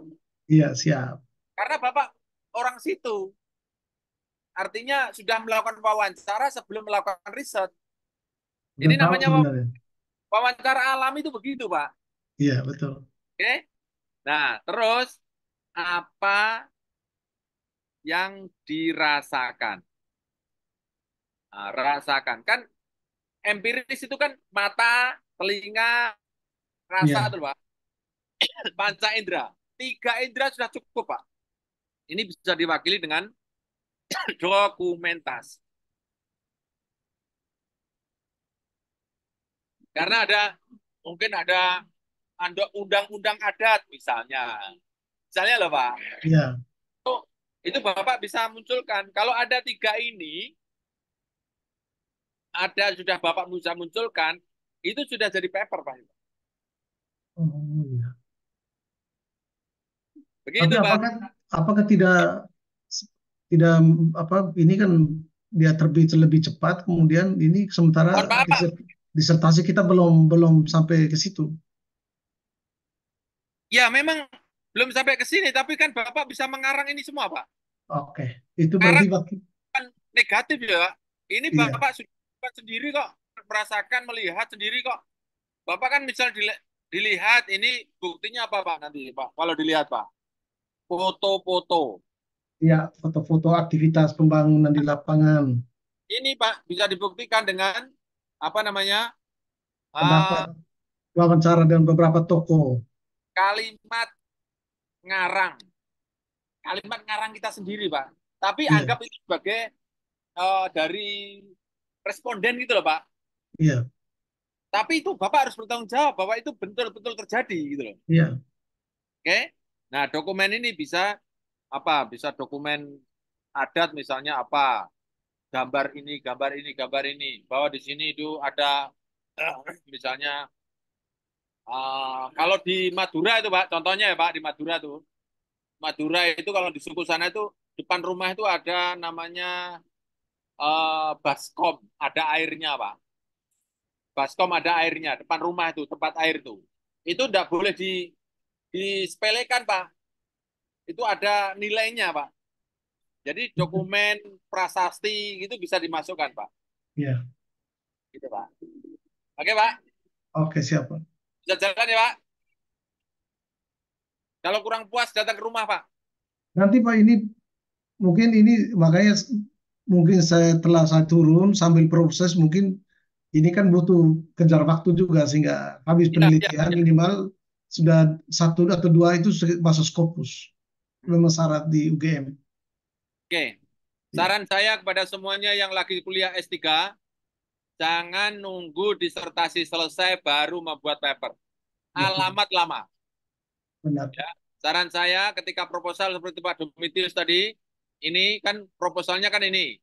iya siap. Karena Bapak orang situ, artinya sudah melakukan wawancara sebelum melakukan riset. Udah Ini tahu namanya sebenarnya. wawancara alami itu begitu, Pak. Iya betul. Oke? Nah, terus apa yang dirasakan? Nah, rasakan. Kan empiris itu kan mata, telinga, rasa Iya, tuh, Pak. Panca indera. 3 indera sudah cukup, Pak. Ini bisa diwakili dengan dokumentasi. Karena mungkin ada undang-undang adat misalnya. Misalnya loh Pak, iya. itu Bapak bisa munculkan. Kalau ada 3 ini, sudah Bapak bisa munculkan, itu sudah jadi paper Pak. Oh, iya. Tapi Begitu Pak. apakah tidak tidak apa ini kan dia terbit lebih cepat, kemudian ini Mohon sementara maaf Pak. disertasi kita belum belum sampai ke situ. Ya memang belum sampai ke sini, tapi kan Bapak bisa mengarang ini semua Pak. Oke, itu berarti Karang kan negatif ya Pak. Ini iya, Bapak sudah sendiri kok, merasakan, melihat sendiri kok. Bapak kan misal dilihat, ini buktinya apa Pak nanti Pak? Kalau dilihat Pak, foto-foto. iya, foto-foto aktivitas pembangunan di lapangan, Ini Pak bisa dibuktikan dengan apa namanya pendapat ah, wawancara dengan beberapa tokoh. kalimat ngarang, kalimat ngarang kita sendiri Pak. Tapi Iya, anggap itu sebagai dari responden gitu loh Pak. iya, Tapi itu Bapak harus bertanggung jawab bahwa itu betul-betul terjadi gitu loh. iya, Oke? Nah dokumen ini bisa apa? Bisa dokumen adat misalnya apa? gambar ini, gambar ini, gambar ini. Bahwa di sini itu ada misalnya kalau di Madura itu Pak, contohnya ya Pak, di Madura tuh. Madura itu kalau di suku sana itu depan rumah itu ada namanya baskom, ada airnya Pak. Baskom ada airnya, depan rumah itu, tempat air itu. Itu tidak boleh disepelekan Pak. Itu ada nilainya Pak. Jadi dokumen prasasti itu bisa dimasukkan Pak. Ya, Gitu Pak. Oke Pak, oke siap Pak. bisa jalan ya Pak. Kalau kurang puas datang ke rumah Pak. Nanti Pak ini mungkin ini makanya mungkin saya turun sambil proses mungkin ini kan butuh kejar waktu juga sehingga habis Iya, iya, penelitian iya. minimal sudah satu atau dua itu masuk Scopus memang syarat di UGM. Oke. Ya, Saran saya kepada semuanya yang lagi kuliah S3, jangan nunggu disertasi selesai baru membuat paper. betul, Alamat lama. benar. Ya. Saran saya ketika proposal seperti Pak Domitius tadi, ini kan proposalnya kan ini.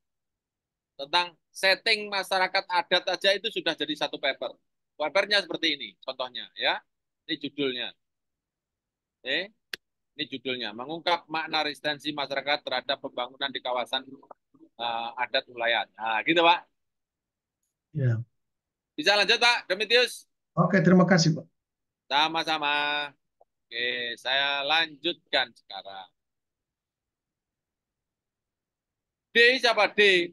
Tentang setting masyarakat adat aja itu sudah jadi satu paper. Papernya seperti ini, contohnya ya. Ini judulnya. Ini judulnya, mengungkap makna resistensi masyarakat terhadap pembangunan di kawasan adat wilayah. Nah, gitu Pak. Ya. Bisa lanjut Pak, Domitius? Oke, terima kasih Pak. Sama-sama. Oke, saya lanjutkan sekarang. D siapa D?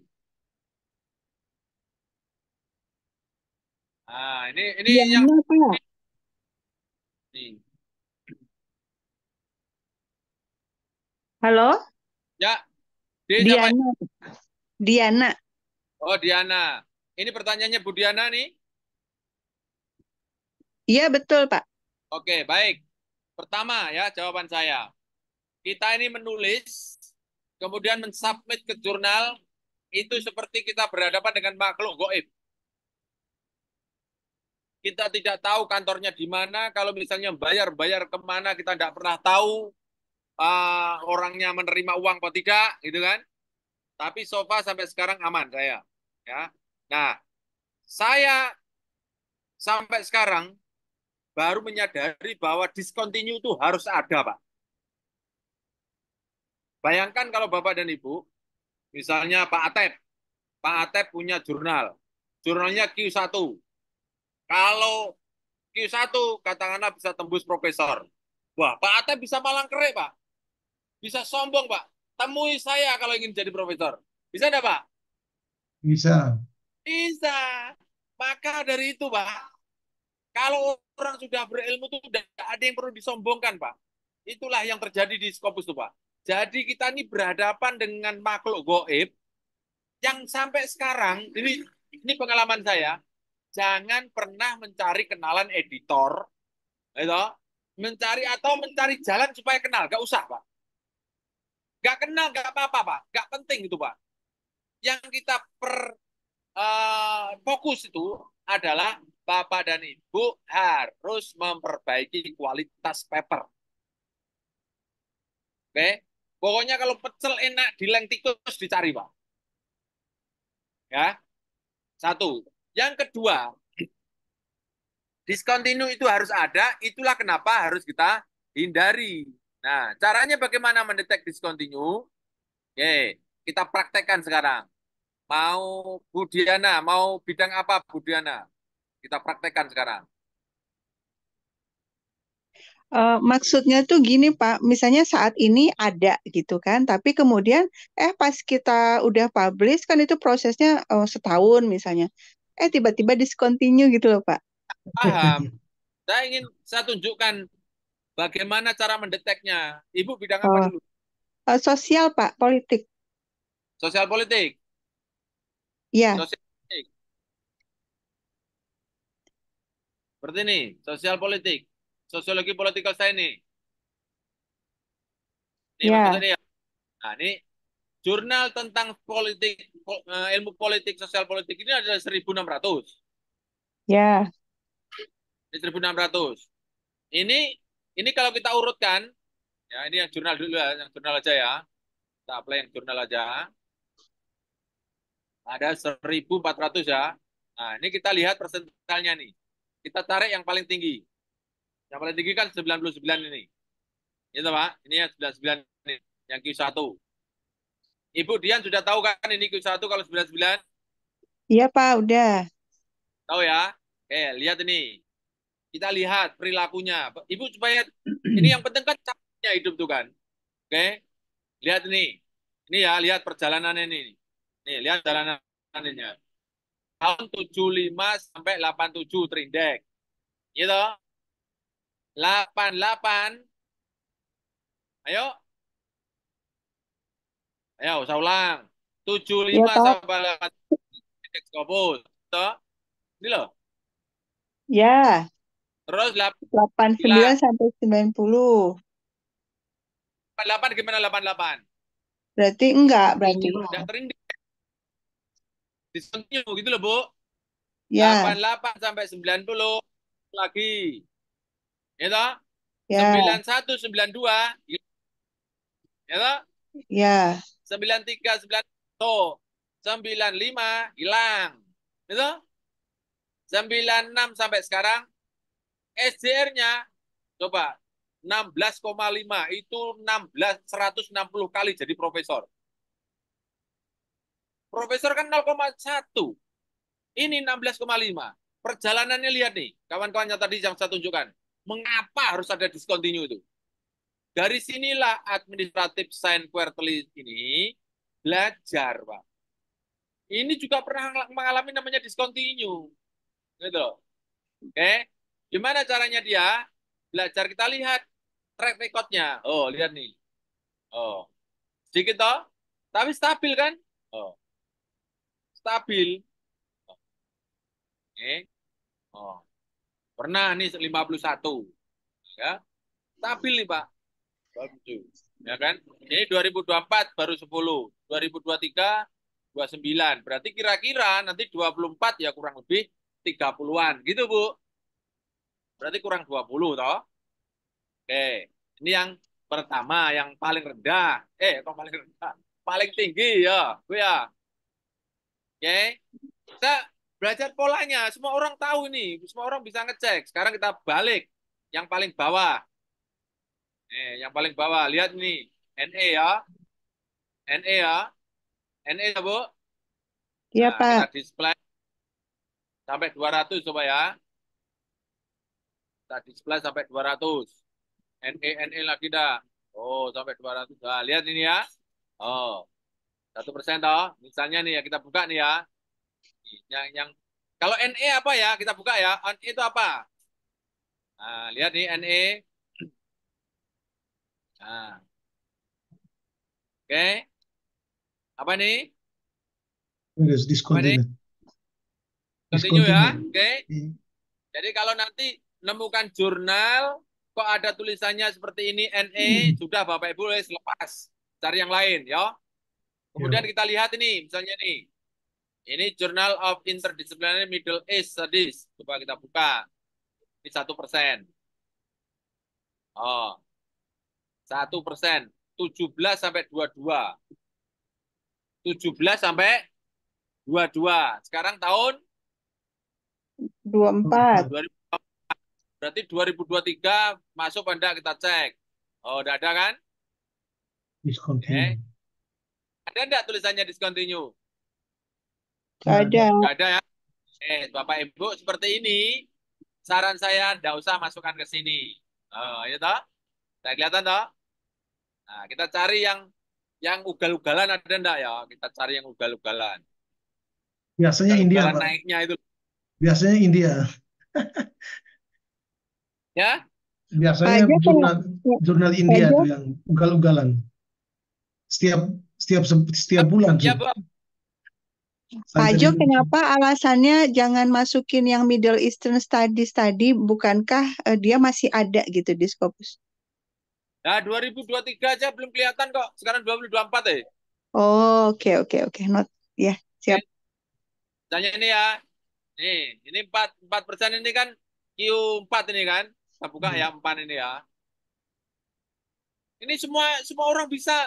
Nah, ini yang Diana, Pak. ini. Halo? Ya, D siapa? Diana. Diana. Oh, Diana. Ini pertanyaannya Bu Diana nih. Iya, betul, Pak. Oke, baik. Pertama ya jawaban saya. Kita ini menulis, kemudian mensubmit ke jurnal, itu seperti kita berhadapan dengan makhluk goib. Kita tidak tahu kantornya di mana, kalau misalnya bayar kemana, kita tidak pernah tahu orangnya menerima uang atau tidak, gitu kan. Tapi so far sampai sekarang aman saya. Ya. Nah, saya sampai sekarang baru menyadari bahwa discontinue itu harus ada, Pak. Bayangkan kalau Bapak dan Ibu, misalnya Pak Atep punya jurnal. Jurnalnya Q1. Kalau Q1 katakanlah bisa tembus profesor. Wah, Pak Atep bisa malang kerik, Pak. Bisa sombong, Pak. Temui saya kalau ingin jadi profesor. Bisa enggak, Pak? Bisa. Bisa. Maka dari itu, Pak, kalau orang sudah berilmu itu tidak ada yang perlu disombongkan, Pak. Itulah yang terjadi di Scopus itu, Pak. Jadi kita ini berhadapan dengan makhluk goib yang sampai sekarang, ini pengalaman saya, jangan pernah mencari kenalan editor, gitu, mencari jalan supaya kenal, gak usah Pak. Gak kenal, gak apa-apa Pak, gak penting itu Pak. Yang kita fokus itu adalah Bapak dan Ibu harus memperbaiki kualitas paper. Oke, pokoknya kalau pecel enak di leng tikus dicari Pak. Ya, satu. Yang kedua, discontinue itu harus ada, itulah kenapa harus kita hindari. Nah, caranya bagaimana mendetek discontinue? Oke, kita praktekkan sekarang. Mau Bu Diana, mau bidang apa Bu Diana? Kita praktekkan sekarang. Maksudnya tuh gini, Pak. Misalnya saat ini ada gitu kan, tapi kemudian pas kita udah publish kan itu prosesnya setahun misalnya. Tiba-tiba discontinue gitu loh, Pak. Paham? Saya tunjukkan bagaimana cara mendeteknya. Ibu bidang apa Oh, dulu? sosial, Pak, politik. Sosial politik. Ya, Sosial politik. Seperti ini, sosial politik. Sosiologi political science. Ini ya, maksudnya. Nah, ini jurnal tentang politik, ilmu politik, sosial politik ini adalah 1.600. ya. Ini 1.600. Ini kalau kita urutkan, ya ini yang jurnal dulu ya, yang jurnal aja ya. Kita apply yang jurnal aja. Ada 1.400 ya. Nah, ini kita lihat persentalnya nih. Kita tarik yang paling tinggi. Yang paling tinggi kan 99 ini. Itu Pak, ini yang 99 ini, yang Q1. Ibu Dian sudah tahu kan ini Q1 kalau 99? Iya Pak, udah. Tahu ya? Oke, lihat ini. Kita lihat perilakunya. Ibu supaya ini yang penting kan capeknya hidup tuh kan. Oke. Lihat ini. Ini ya, lihat perjalanan ini. Nih, lihat perjalanannya. Tahun 75 sampai 87 terindeks. Gitu. 88. Ayo. Ayo, saya ulang. Iya 75 Pak. sampai 87 indeks Scopus. Gitu. Ini loh. Ya, Terus 89 sampai 90. 88 gimana 88? Berarti enggak berarti. Tidak terindeks. Discontinue gitu loh, Bu. Ya, 88 sampai 90 lagi. Ya, ya, 91, 92. Ya, ya. 93, 95 hilang. Itu 96 sampai sekarang SDR-nya coba 16,5 itu 160 kali jadi profesor. Profesor kan 0,1. Ini 16,5. Perjalanannya lihat nih, kawan-kawannya tadi yang saya tunjukkan. Mengapa harus ada discontinue itu? Dari sinilah administratif science quarterly ini belajar, Pak. Ini juga pernah mengalami namanya discontinue. Gitu. Oke. Gimana caranya dia? Belajar kita lihat track record-nya. Oh, lihat nih. Oh. Sedikit toh. Tapi stabil kan? Oh. Stabil. Oke. Oh. Pernah nih 51. Ya. Stabil nih, Pak. Bagus. Ya kan? Ini 2024 baru 10. 2023 29. Berarti kira-kira nanti 24 ya kurang lebih 30-an. Gitu, Bu. Berarti kurang 20 toh. Oke. Ini yang pertama, yang paling rendah. Kok paling rendah? Paling tinggi ya, Bu ya. Oke. Kita belajar polanya. Semua orang tahu ini. Semua orang bisa ngecek. Sekarang kita balik. Yang paling bawah. Yang paling bawah. Lihat nih. NE ya. NE ya. NE ya, Bu. Iya Nah, Pak. kita display sampai 200 coba ya. Kita display sampai 200. NE lagi dah. Oh, sampai 200. Nah, lihat ini ya. Oh, 1% toh. Misalnya nih ya, kita buka nih ya. Yang kalau NE apa ya? Kita buka ya. NE itu apa? Nah, lihat nih NE. Nah, oke. Apa nih? Terus Apa nih? discontinued. Continue ya. Discontinued. Oke. Jadi kalau nanti nemukan jurnal kok ada tulisannya seperti ini NE, sudah Bapak Ibu lepas. Cari yang lain ya. Kemudian kita lihat ini, misalnya nih. Ini Journal of Interdisciplinary Middle East Studies. Coba kita buka. Ini 1%. Oh, 1%. 17 sampai 22. 17 sampai 22. Sekarang tahun 24. 2000. Berarti 2023 masuk Anda kita cek. Oh, udah ada kan? Discontinued. Ada enggak tulisannya discontinue? Ada. Enggak ada ya? Bapak Ibu seperti ini. Saran saya enggak usah masukkan ke sini. Oh, ya toh? Nah, kelihatan toh? Nah, kita cari yang ugal-ugalan ada enggak ya? Kita cari yang ugal-ugalan. Biasanya India, Ugal-ugalan Pak. naiknya itu. Biasanya India. Ya? Biasanya Pajak jurnal India pajak, itu yang ugal-ugalan. Setiap bulan Ya, tuh. Bu. Sampai Pajak di- kenapa alasannya jangan masukin yang Middle Eastern Studies tadi? Bukankah dia masih ada gitu di Scopus? Nah, 2023 aja belum kelihatan kok. Sekarang 2024 ya. Oh, oke. Not. Ya, siap. Tanya ini ya. Ini 4% ini kan Q4 ini kan. Kita buka ya 4 ini ya. Ini semua orang bisa.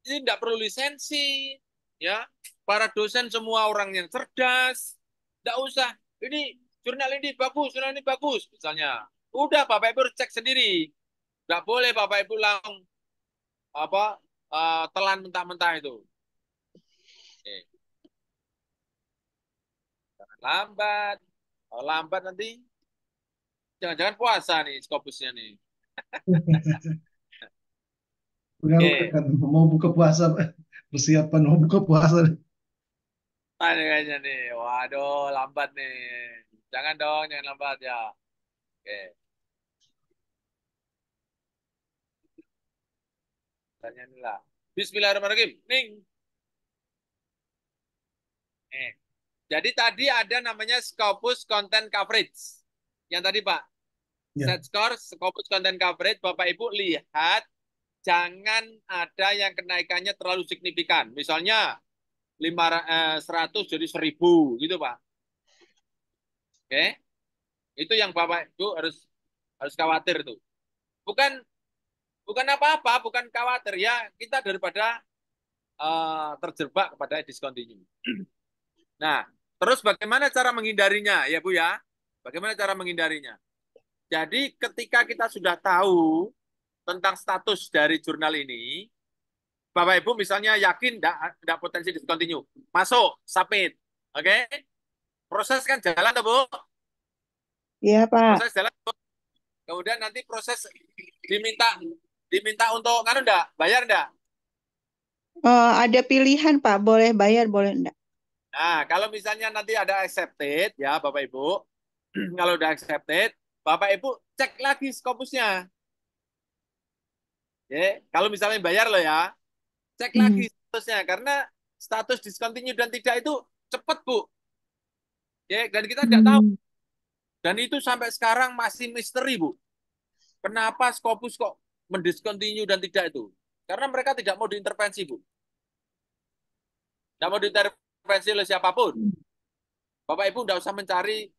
Ini tidak perlu lisensi, ya. Para dosen semua orang yang cerdas. Tidak usah. Ini jurnal ini bagus, jurnal ini bagus, misalnya. Udah Bapak Ibu cek sendiri. Nggak boleh Bapak Ibu langsung telan mentah-mentah itu. Oke. Jangan lambat. Kalau lambat nanti jangan-jangan puasa nih Scopusnya nih. Oke. Kan mau buka puasa, persiapan mau buka puasa. Ini kayaknya nih. Waduh, lambat nih. Jangan dong, jangan lambat ya. Oke. Tanya nih lah. Bismillahirrahmanirrahim. Ning. Jadi tadi ada namanya Scopus Content Coverage. Yang tadi Pak. Ya. Set score, Scopus Content Coverage. Bapak Ibu lihat. Jangan ada yang kenaikannya terlalu signifikan. Misalnya 100 jadi 1000 gitu Pak. Oke. Itu yang Bapak Ibu harus khawatir tuh. Bukan apa-apa, bukan khawatir ya. Kita daripada terjebak kepada discontinue. Nah, terus bagaimana cara menghindarinya ya Bu ya? Bagaimana cara menghindarinya? Jadi ketika kita sudah tahu tentang status dari jurnal ini, Bapak Ibu misalnya yakin enggak potensi discontinue, masuk, submit. Oke? Proses kan jalan tuh Bu? Iya, Pak. Proses jalan. Kemudian nanti proses diminta untuk kan enggak? Bayar enggak? Ada pilihan, Pak. Boleh bayar, boleh enggak. Nah, kalau misalnya nanti ada accepted ya Bapak Ibu, kalau udah accepted, Bapak Ibu cek lagi Scopusnya. Oke, kalau misalnya bayar loh ya, cek lagi statusnya karena status discontinue dan tidak itu cepat Bu. Ya, dan kita tidak tahu. Dan itu sampai sekarang masih misteri Bu. Kenapa Scopus kok mendiscontinue dan tidak itu? Karena mereka tidak mau diintervensi Bu. Tidak mau diintervensi oleh siapapun. Bapak Ibu tidak usah mencari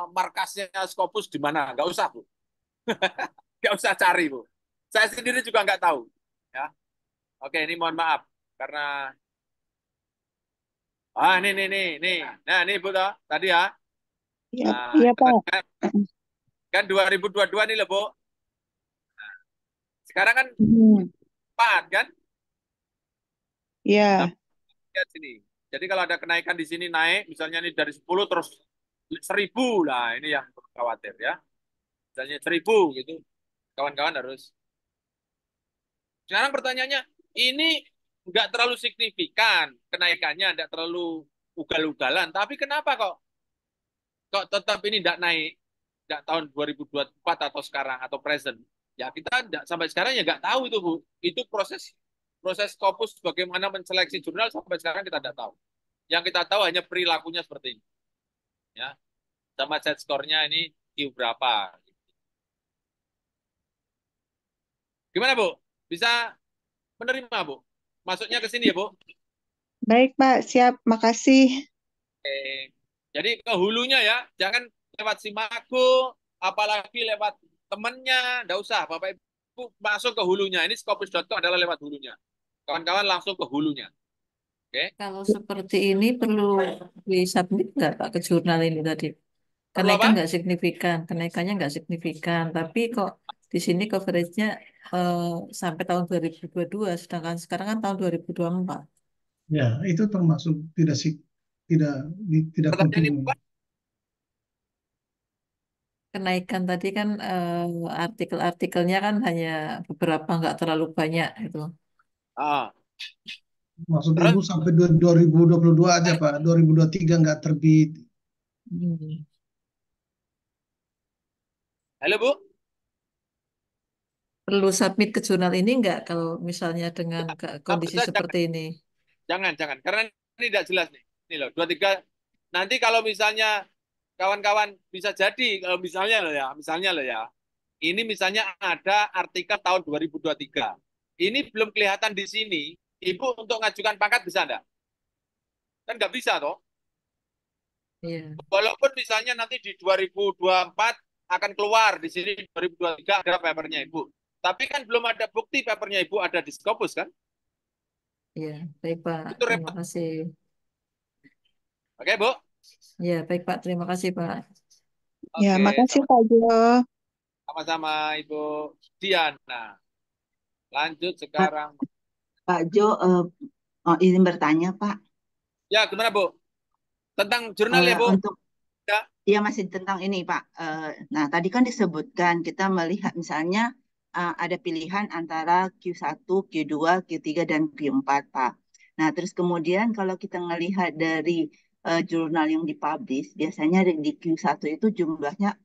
markasnya Scopus di mana, nggak usah Bu. Nggak usah cari Bu. Saya sendiri juga nggak tahu. Ya, oke ini mohon maaf karena nih. Nah ini Bu toh, tadi ya. Iya, Nah, iya Pak. kan 2022 nih loh Bu. Nah, sekarang kan 4 kan? Iya. Nah, lihat sini. Jadi kalau ada kenaikan di sini naik, misalnya ini dari 10 terus 1000 lah, ini yang perlu khawatir ya. Misalnya 1000 gitu, kawan-kawan harus. Sekarang pertanyaannya, ini nggak terlalu signifikan kenaikannya, nggak terlalu ugal-ugalan. Tapi kenapa kok tetap ini nggak naik? Nggak tahun 2024 atau sekarang atau present? Ya kita sampai sekarang ya nggak tahu itu Bu. Itu proses Scopus bagaimana menseleksi jurnal sampai sekarang kita nggak tahu. Yang kita tahu hanya perilakunya seperti ini. Ya, sama set skornya ini Q berapa. Gimana Bu? Bisa menerima Bu? Masuknya ke sini ya Bu? Baik Pak, siap. Makasih. Oke. Jadi ke hulunya ya, jangan lewat Simago, apalagi lewat temennya, nggak usah. Bapak Ibu masuk ke hulunya. Ini Scopus.com adalah lewat hulunya. Kawan-kawan langsung ke hulunya. Oke? Kalau seperti ini perlu disubmit nggak Pak ke jurnal ini tadi? Perlu Kenaikan apa? nggak signifikan, kenaikannya nggak signifikan. Tapi kok di sini coveragenya sampai tahun 2022, sedangkan sekarang kan tahun 2024. Ya, itu termasuk tidak Pertanyaan kontinu. Ibu, Pak? Kenaikan tadi kan artikel-artikelnya kan hanya beberapa, nggak terlalu banyak itu. Ah, Maksud terus? Ibu sampai 2022 aja Pak, 2023 nggak terbit. Halo Bu? Perlu submit ke jurnal ini nggak kalau misalnya dengan kondisi Jangan, seperti ini? jangan. Karena ini tidak jelas nih. Ini loh, 23. Nanti kalau misalnya kawan-kawan bisa jadi, kalau misalnya loh ya, ini misalnya ada artikel tahun 2023. Ini belum kelihatan di sini. Ibu untuk ngajukan pangkat bisa enggak? Kan nggak bisa toh. Iya. Walaupun misalnya nanti di 2024 akan keluar di sini 2023 ada papernya Ibu. Tapi kan belum ada bukti papernya Ibu ada di Scopus kan? Ya, baik Pak. Itu Terima repot. kasih. Oke, Bu. Ya, baik Pak. Terima kasih Pak. Ya, Oke, makasih Pak Jo. sama-sama Ibu Diana. Lanjut Pak, sekarang. Pak Jo, izin bertanya, Pak. Ya, gimana, Bu? Tentang jurnal ya, Bu? Untuk Ya. ya masih tentang ini, Pak. Nah, tadi kan disebutkan kita melihat misalnya ada pilihan antara Q1, Q2, Q3, dan Q4, Pak. Nah, terus kemudian kalau kita melihat dari jurnal yang dipublish, biasanya di Q1 itu jumlahnya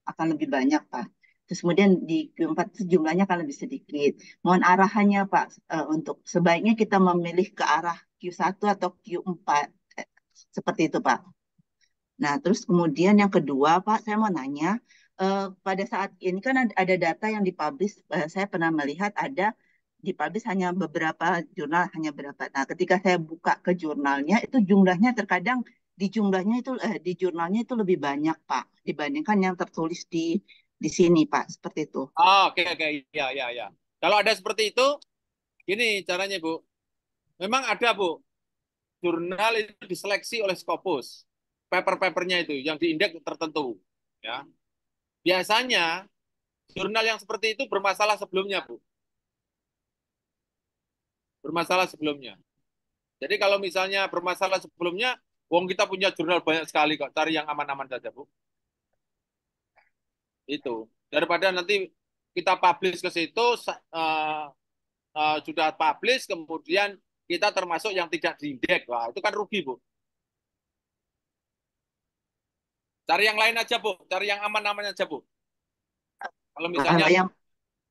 akan lebih banyak, Pak. Terus kemudian di Q4 itu jumlahnya akan lebih sedikit. Mohon arahannya, Pak, untuk sebaiknya kita memilih ke arah Q1 atau Q4. Seperti itu, Pak. Nah, terus kemudian yang kedua, Pak, saya mau nanya, pada saat ini kan ada data yang dipublish, saya pernah melihat ada dipublish hanya beberapa jurnal, hanya berapa. Nah, ketika saya buka ke jurnalnya, itu jumlahnya terkadang di jurnalnya itu lebih banyak, Pak, dibandingkan yang tertulis di sini, Pak, seperti itu. Oh, oke, oke. Ya, ya, ya. Kalau ada seperti itu, gini caranya, Bu. Memang ada, Bu. Jurnal itu diseleksi oleh Scopus. Paper-papernya itu yang diindeks tertentu. Ya. Biasanya jurnal yang seperti itu bermasalah sebelumnya, Bu. Bermasalah sebelumnya. Jadi kalau misalnya bermasalah sebelumnya, wong kita punya jurnal banyak sekali kok. Cari yang aman-aman saja, Bu. Itu. Daripada nanti kita publish ke situ, sudah publish, kemudian kita termasuk yang tidak diindeks. Wah, itu kan rugi, Bu. Cari yang lain aja, Bu. Cari yang aman-aman aja, Bu. Kalau misalnya Yang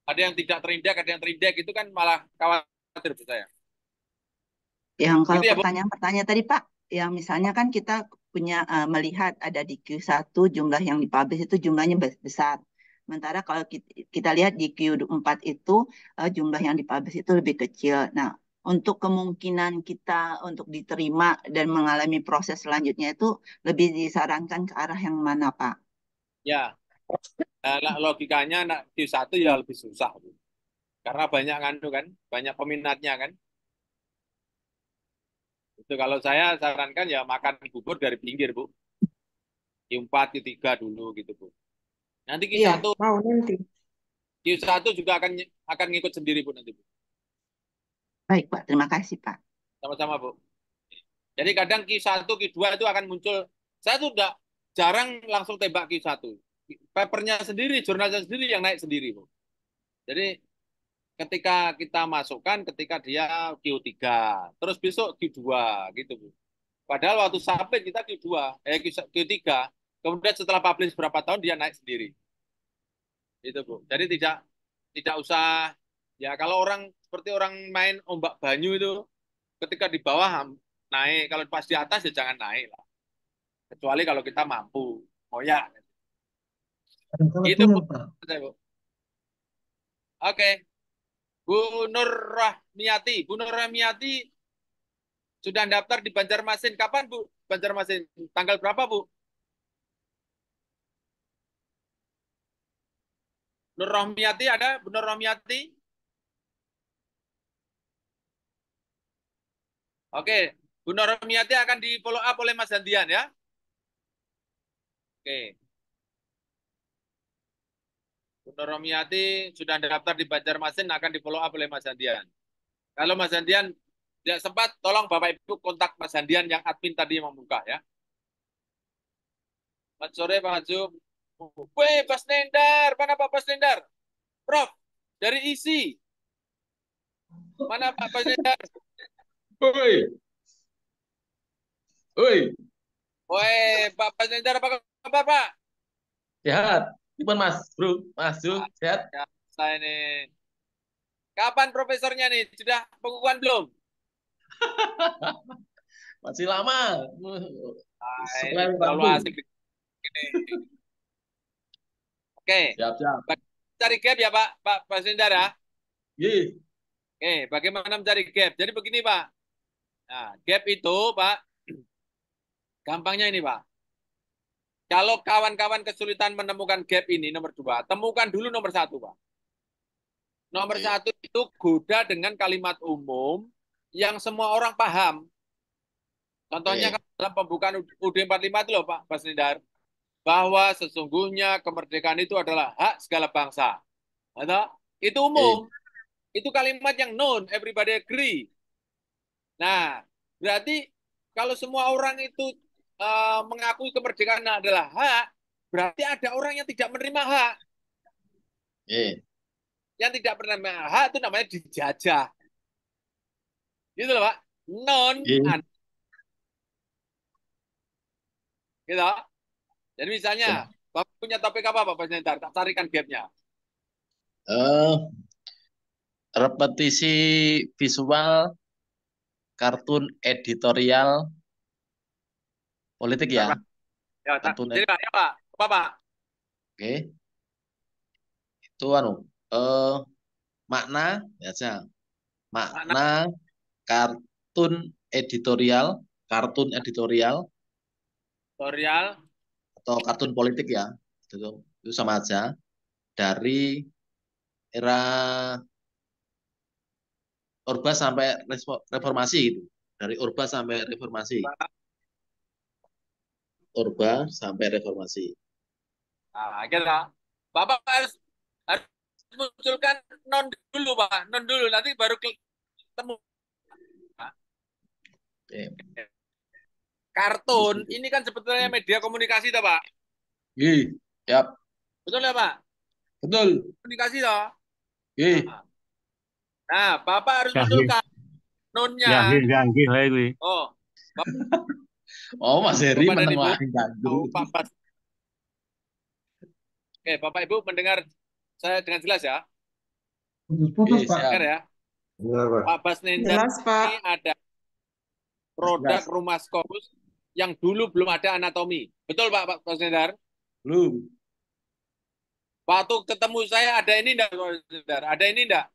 ada yang tidak terindeks, ada yang terindeks, itu kan malah khawatir, Bu saya. Kalau Gitu ya, Bu? pertanyaan-pertanyaan tadi, Pak, yang misalnya kan kita punya melihat ada di Q1 jumlah yang dipublish itu jumlahnya besar. Sementara kalau kita lihat di Q4 itu jumlah yang dipublish itu lebih kecil. Nah, untuk kemungkinan kita untuk diterima dan mengalami proses selanjutnya itu lebih disarankan ke arah yang mana, Pak? Ya, logikanya Q1 ya lebih susah, Bu. Karena banyak kan, banyak peminatnya kan. Itu kalau saya sarankan ya makan bubur dari pinggir, Bu. Q4, Q3 dulu gitu, Bu. Nanti Iya, Q1, mau nanti. Q1 juga akan ngikut sendiri, Bu, nanti, Bu. Baik, Pak. Terima kasih, Pak. Sama-sama, Bu. Jadi kadang Q1, Q2 itu akan muncul. Saya tuh udah jarang langsung tembak Q1. Papernya sendiri, jurnalnya sendiri yang naik sendiri, Bu. Jadi ketika kita masukkan, ketika dia Q3, terus besok Q2, gitu, Bu. Padahal waktu sampai kita Q3, kemudian setelah publish berapa tahun dia naik sendiri. Itu, Bu. Jadi tidak usah, ya kalau orang seperti orang main ombak banyu itu, ketika di bawah naik, kalau pas di atas ya jangan naik lah. Kecuali kalau kita mampu. Oh ya, Kadang-kadang itu, Bu. betul, Pak. Bu. Oke, Bu Nur Rahmiati. Bu Nur Rahmiati sudah daftar di Banjarmasin. Kapan, Bu? Banjarmasin. Tanggal berapa, Bu? Nur Rahmiati ada? Bu Nur Rahmiati? Oke, Bu Nur Rahmiati akan di follow up oleh Mas Gandian ya. Oke, Bu Nur Rahmiati sudah daftar di Banjarmasin akan di follow up oleh Mas Gandian. Kalau Mas Gandian tidak sempat, tolong Bapak Ibu kontak Mas Gandian yang admin tadi yang membuka ya. Selamat sore Pak Azum. Weh, Pak Nendar. Mana Pak Nendar? Prof, dari ISI. Mana Pak Nendar? Oi, oi, Weh, Pak Nendar apa kabar Pak? sehat. Gimana Mas, Bro? Mas, Ju, sehat? Ya, saya ini. Kapan profesornya nih? Sudah pengukuhan belum? Masih lama. Nah, ini Senin terlalu Rabu. asik ini. Oke, Siap, siap. cari gap ya Pak Nendar ya. Ye, Oke, bagaimana mencari gap? Jadi begini Pak. Nah, gap itu Pak, gampangnya ini Pak. Kalau kawan-kawan kesulitan menemukan gap ini nomor 2, temukan dulu nomor 1 Pak. Nomor 1 itu goda dengan kalimat umum yang semua orang paham. Contohnya Oke. dalam pembukaan UUD 45 itu loh Pak Basnidar, bahwa sesungguhnya kemerdekaan itu adalah hak segala bangsa. Atau itu umum, itu kalimat yang known, everybody agree. Nah, berarti kalau semua orang itu mengakui kemerdekaan adalah hak, berarti ada orang yang tidak menerima hak. Yang tidak menerima hak itu namanya dijajah. Gitu loh Pak. Non, gitu. Jadi misalnya, Bapak punya topik apa Pak Basnidar? Tak carikan gapnya. Repetisi visual kartun editorial politik ya. Ya, Kartun jadi Pak, ya Pak. Apa Pak? Oke. Itu makna ya aja. Makna Makna kartun editorial tutorial atau kartun politik ya. Itu sama aja dari era Orba sampai reformasi gitu. Dari Orba sampai reformasi. Orba sampai reformasi. Nah, gitu. Bapak harus munculkan non dulu Pak, non dulu nanti baru ketemu. Kartun ini kan sebetulnya media komunikasi toh Pak. Iya, yap. Betul ya Pak? Betul. Komunikasi toh. Iya. Nah, Bapak harus Gahih. munculkan nonnya. Gahih lah itu. Oh, Oh, Mas Heri Bapak dan Ibu. menengah Pak Bas. Oke, Bapak Ibu mendengar saya dengan jelas ya? Putus-putus, Pak. Dengar ya? Pak Basnendar Jelas, Pak. ini ada produk rumah Scopus yang dulu belum ada anatomi. Betul Pak Basnendar? Belum. Waktu ketemu saya ada ini enggak, Pak Basnendar? Ada ini enggak?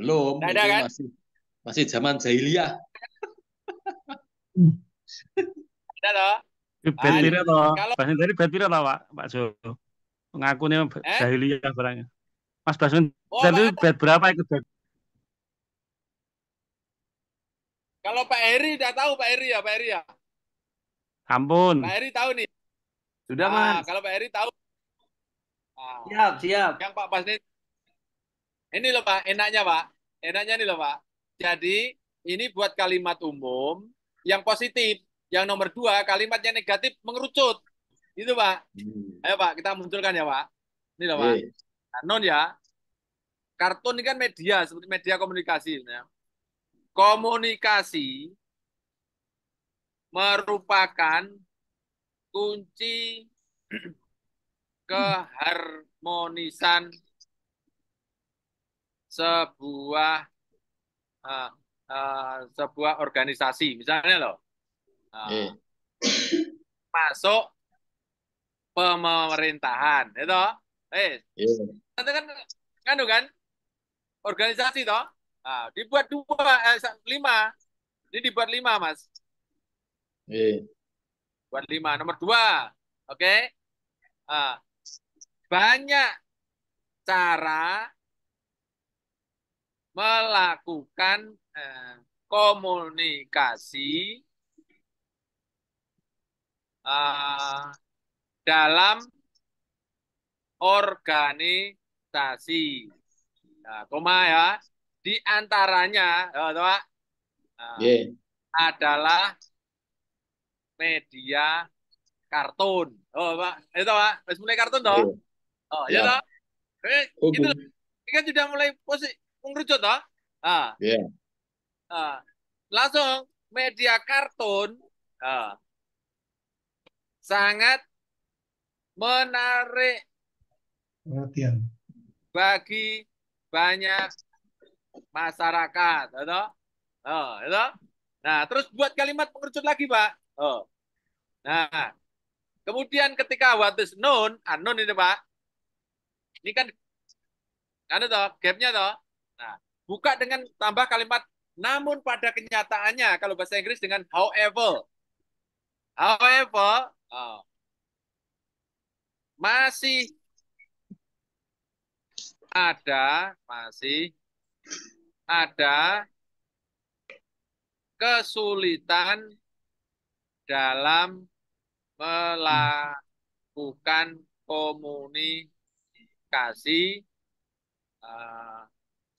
Belum. Nggak ada, Itu kan? masih zaman jahiliyah. Ada toh? Betira toh. Kalau Basnendar betira toh Pak Jo. Ngaku nih jahiliyah barangnya. Mas Basnendar itu bet berapa ikut bet? Kalau Pak Heri udah tahu Pak Heri ya, Pak Heri ya. Ampun. Pak Heri tahu nih. Sudah Mas. Kalau Pak Heri tahu. Siap. Yang Pak Basnendar. Ini loh Pak, enaknya Pak. Enaknya nih loh Pak. Jadi ini buat kalimat umum yang positif. Yang nomor 2 kalimat yang negatif mengerucut. Itu Pak. Ayo Pak, kita munculkan ya Pak. Ini loh Pak. Non ya. Kartun ini kan media, seperti media komunikasi. Ya. Komunikasi merupakan kunci keharmonisan sebuah organisasi. Misalnya loh, masuk pemerintahan, itu, nanti kan organisasi toh, dibuat 5, ini dibuat 5 Mas, buat 5. Nomor 2, oke, banyak cara melakukan komunikasi dalam organisasi. Nah, koma ya, di antaranya adalah media kartun. Oh, Pak, itu Pak, harus mulai kartun toh. Oh, ya toh. Gitu. Ini kan sudah mulai posisi mengerucut toh. Langsung media kartun sangat menarik perhatian bagi banyak masyarakat, atau nah terus buat kalimat pengerucut lagi Pak. Nah kemudian ketika what is known, unknown ini Pak, ini kan gapnya toh. Nah buka dengan tambah kalimat namun pada kenyataannya, kalau bahasa Inggris dengan however masih ada kesulitan dalam melakukan komunikasi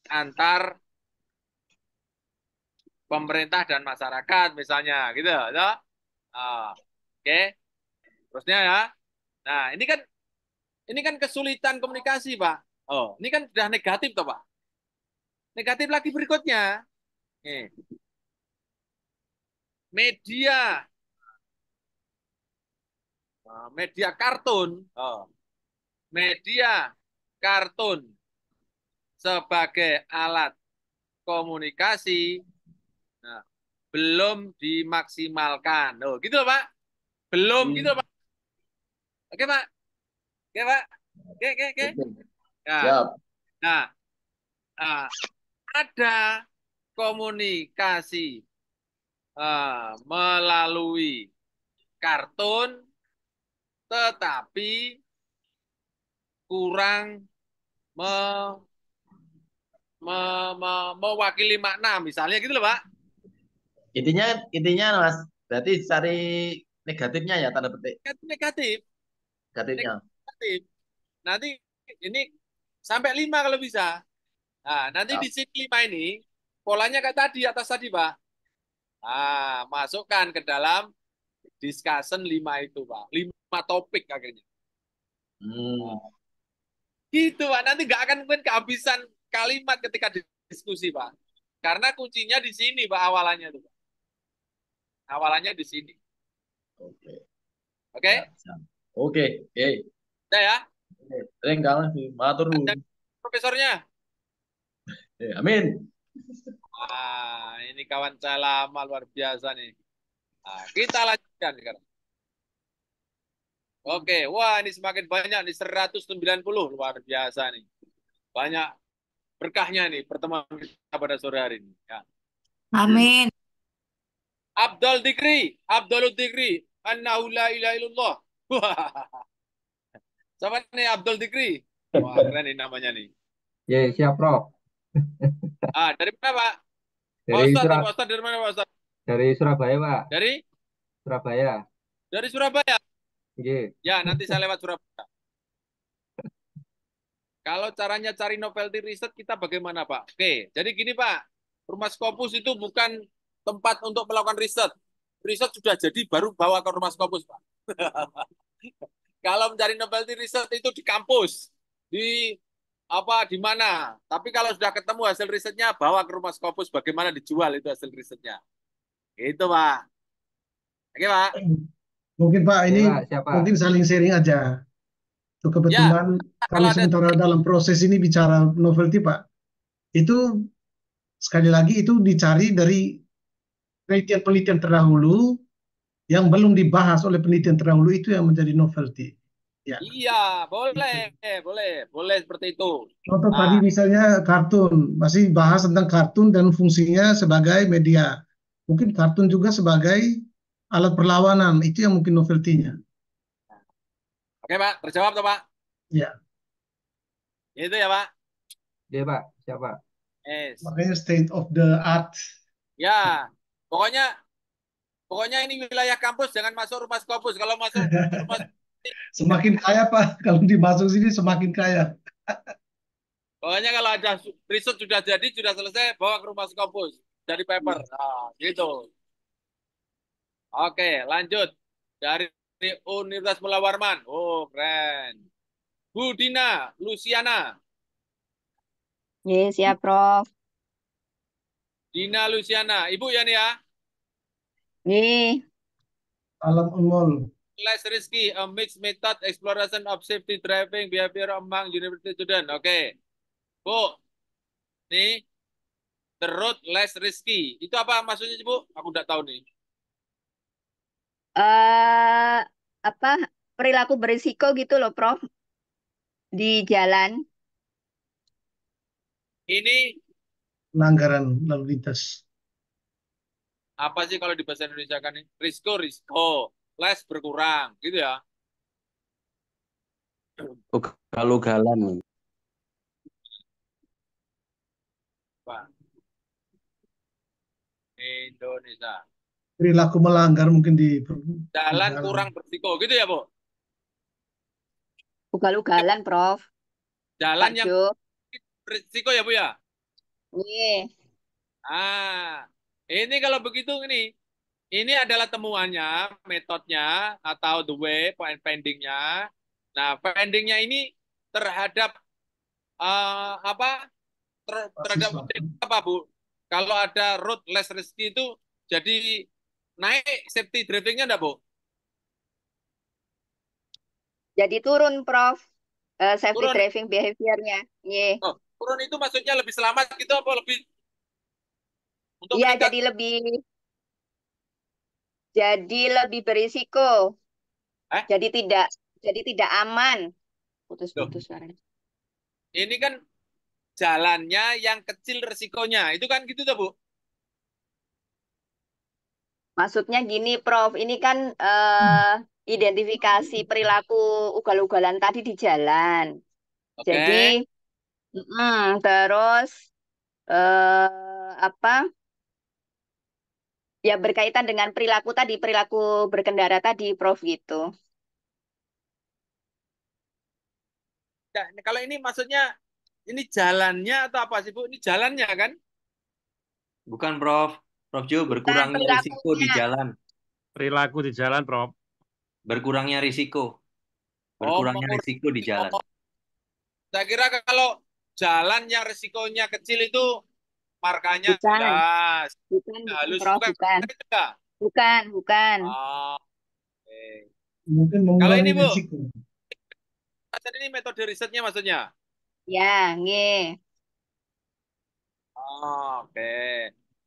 antar pemerintah dan masyarakat misalnya gitu ya. Oke. Terusnya ya. Nah, ini kan kesulitan komunikasi, Pak. Oh, ini kan sudah negatif toh, Pak. Negatif lagi berikutnya. Nih. Media media kartun. Media kartun sebagai alat komunikasi belum dimaksimalkan. Oh, gitu Pak. Belum gitu Pak. Oke Pak. Oke Pak. Oke. Ya. Siap. Nah, ada komunikasi melalui kartun, tetapi kurang mewakili makna, misalnya gitu loh Pak. Intinya Mas, berarti cari negatifnya ya, tanda petik. Negatif. Negatifnya. Negatif. Nanti ini sampai 5 kalau bisa. Nah, nanti di sini 5 ini polanya kayak tadi atas tadi Pak. Nah, masukkan ke dalam discussion 5 itu Pak. 5 topik akhirnya. Gitu Pak, nanti nggak akan mungkin kehabisan kalimat ketika diskusi Pak. Karena kuncinya di sini Pak awalannya tuh Pak. Awalannya di sini. Oke. Oke? Oke. Udah ya? Renggang sih, matur nuwun. Profesornya. Amin. Ini kawan saya lama luar biasa nih. Kita lanjutkan sekarang. Oke, wah ini semakin banyak nih 190 luar biasa nih. Banyak berkahnya nih pertemuan kita pada sore hari ini. Ya. Amin. Abdul Dikri, annahu la ilaha illallah. Siapa nih Abdul Dikri? Wah, keren nih namanya nih. Ya, siap, Prof. Dari mana, Pak? Dari Pak Ustadz dari mana, Pak Ustadz? Dari Surabaya, Pak. Dari? Surabaya. Dari Surabaya? Oke. Ya, nanti saya lewat Surabaya. Kalau caranya cari novelty riset kita bagaimana, Pak? Oke, jadi gini, Pak. Rumah Scopus itu bukan tempat untuk melakukan riset. Riset sudah jadi, baru bawa ke Rumah Scopus, Pak. Kalau mencari novelty riset itu di kampus, di mana. Tapi kalau sudah ketemu hasil risetnya, bawa ke Rumah Scopus, bagaimana dijual itu hasil risetnya. Itu, Pak. Oke, Pak. Mungkin Pak, ini mungkin saling sharing aja. Itu kebetulan kami sementara dalam proses ini bicara novelty, Pak. Itu sekali lagi itu dicari dari penelitian-penelitian terdahulu yang belum dibahas oleh penelitian terdahulu itu yang menjadi novelty. Ya. Iya, boleh seperti itu. Contoh tadi misalnya kartun, masih bahas tentang kartun dan fungsinya sebagai media. Mungkin kartun juga sebagai alat perlawanan, itu yang mungkin novelty-nya. Oke Pak, terjawab toh Pak? Ya. Itu ya Pak? Iya Pak, siapa? Yes. Makanya state of the art. Ya, pokoknya ini wilayah kampus, jangan masuk Rumah Scopus. Kalau masuk rumah semakin kaya Pak, kalau dimasuk sini semakin kaya. Pokoknya kalau ada riset sudah jadi, sudah selesai, bawa ke Rumah Scopus dari paper. Nah, gitu. Oke, lanjut. Dari Universitas Mula Warman. Oh, keren. Bu Dina Luciana. Yes, ya, Prof. Dina Luciana. Ibu ya nih ya? Nih. Alam Unmul. Less risky, a mixed method exploration of safety driving behavior among university student. Oke. Bu, nih, the road less risky. Itu apa maksudnya, Bu? Aku nggak tahu nih. Apa perilaku berisiko gitu loh, Prof. Di jalan. Ini pelanggaran lalu lintas. Apa sih kalau di bahasa Indonesia kan ini? Risiko, less berkurang, gitu ya? Ugalan. Pak. Indonesia. Perilaku melanggar mungkin di Jalan jalan. kurang berisiko gitu ya, Bu? Ugal-ugalan, Prof. Jalan Pak yang Jo. berisiko ya, Bu ya? Nih, Ah, ini kalau begitu ini adalah temuannya, metodenya atau the way, point findingnya. Nah, findingnya ini terhadap apa? Terhadap Mahasiswa. apa, Bu? Kalau ada road less risky itu jadi naik safety driving-nya enggak, Bu? jadi turun, Prof. Safety Turun. driving behavior-nya. Nih. Oh, turun itu maksudnya lebih selamat gitu apa lebih untuk Iya, meningkat? jadi lebih berisiko. Jadi tidak aman. Putus-putus suaranya. Ini kan jalannya yang kecil resikonya. Itu kan gitu tuh, Bu? Maksudnya gini, Prof. Ini kan identifikasi perilaku ugal-ugalan tadi di jalan. Oke. Jadi, terus apa? Ya berkaitan dengan perilaku tadi, perilaku berkendara tadi, Prof. Gitu. Ya, kalau ini maksudnya ini jalannya atau apa sih, Bu? Ini jalannya kan? Bukan, Prof. Prof Jo, berkurangnya risiko di jalan. Perilaku di jalan, Prof. Berkurangnya risiko. Berkurangnya risiko di jalan. Saya kira kalau jalan yang risikonya kecil itu markanya jelas. Bukan, halus, Prof. Bukan. Itu enggak? Bukan. Oh, okay. Mungkin Kalau ini, mengurangi Bu, risiko. ini metode risetnya maksudnya? Ya, nggih. Oh, oke.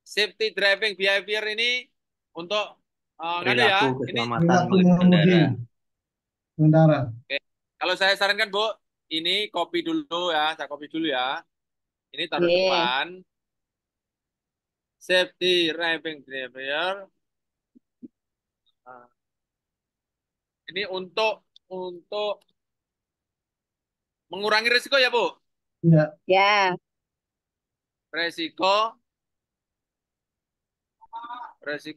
Safety driving behavior ini untuk Perilaku ini keselamatan berkendara. Pengendara. Oke. Kalau saya sarankan, Bu, ini copy dulu ya, saya copy dulu ya. Ini taruh depan. Safety driving behavior. Ini untuk mengurangi risiko ya, Bu? Ya. Ya. Resiko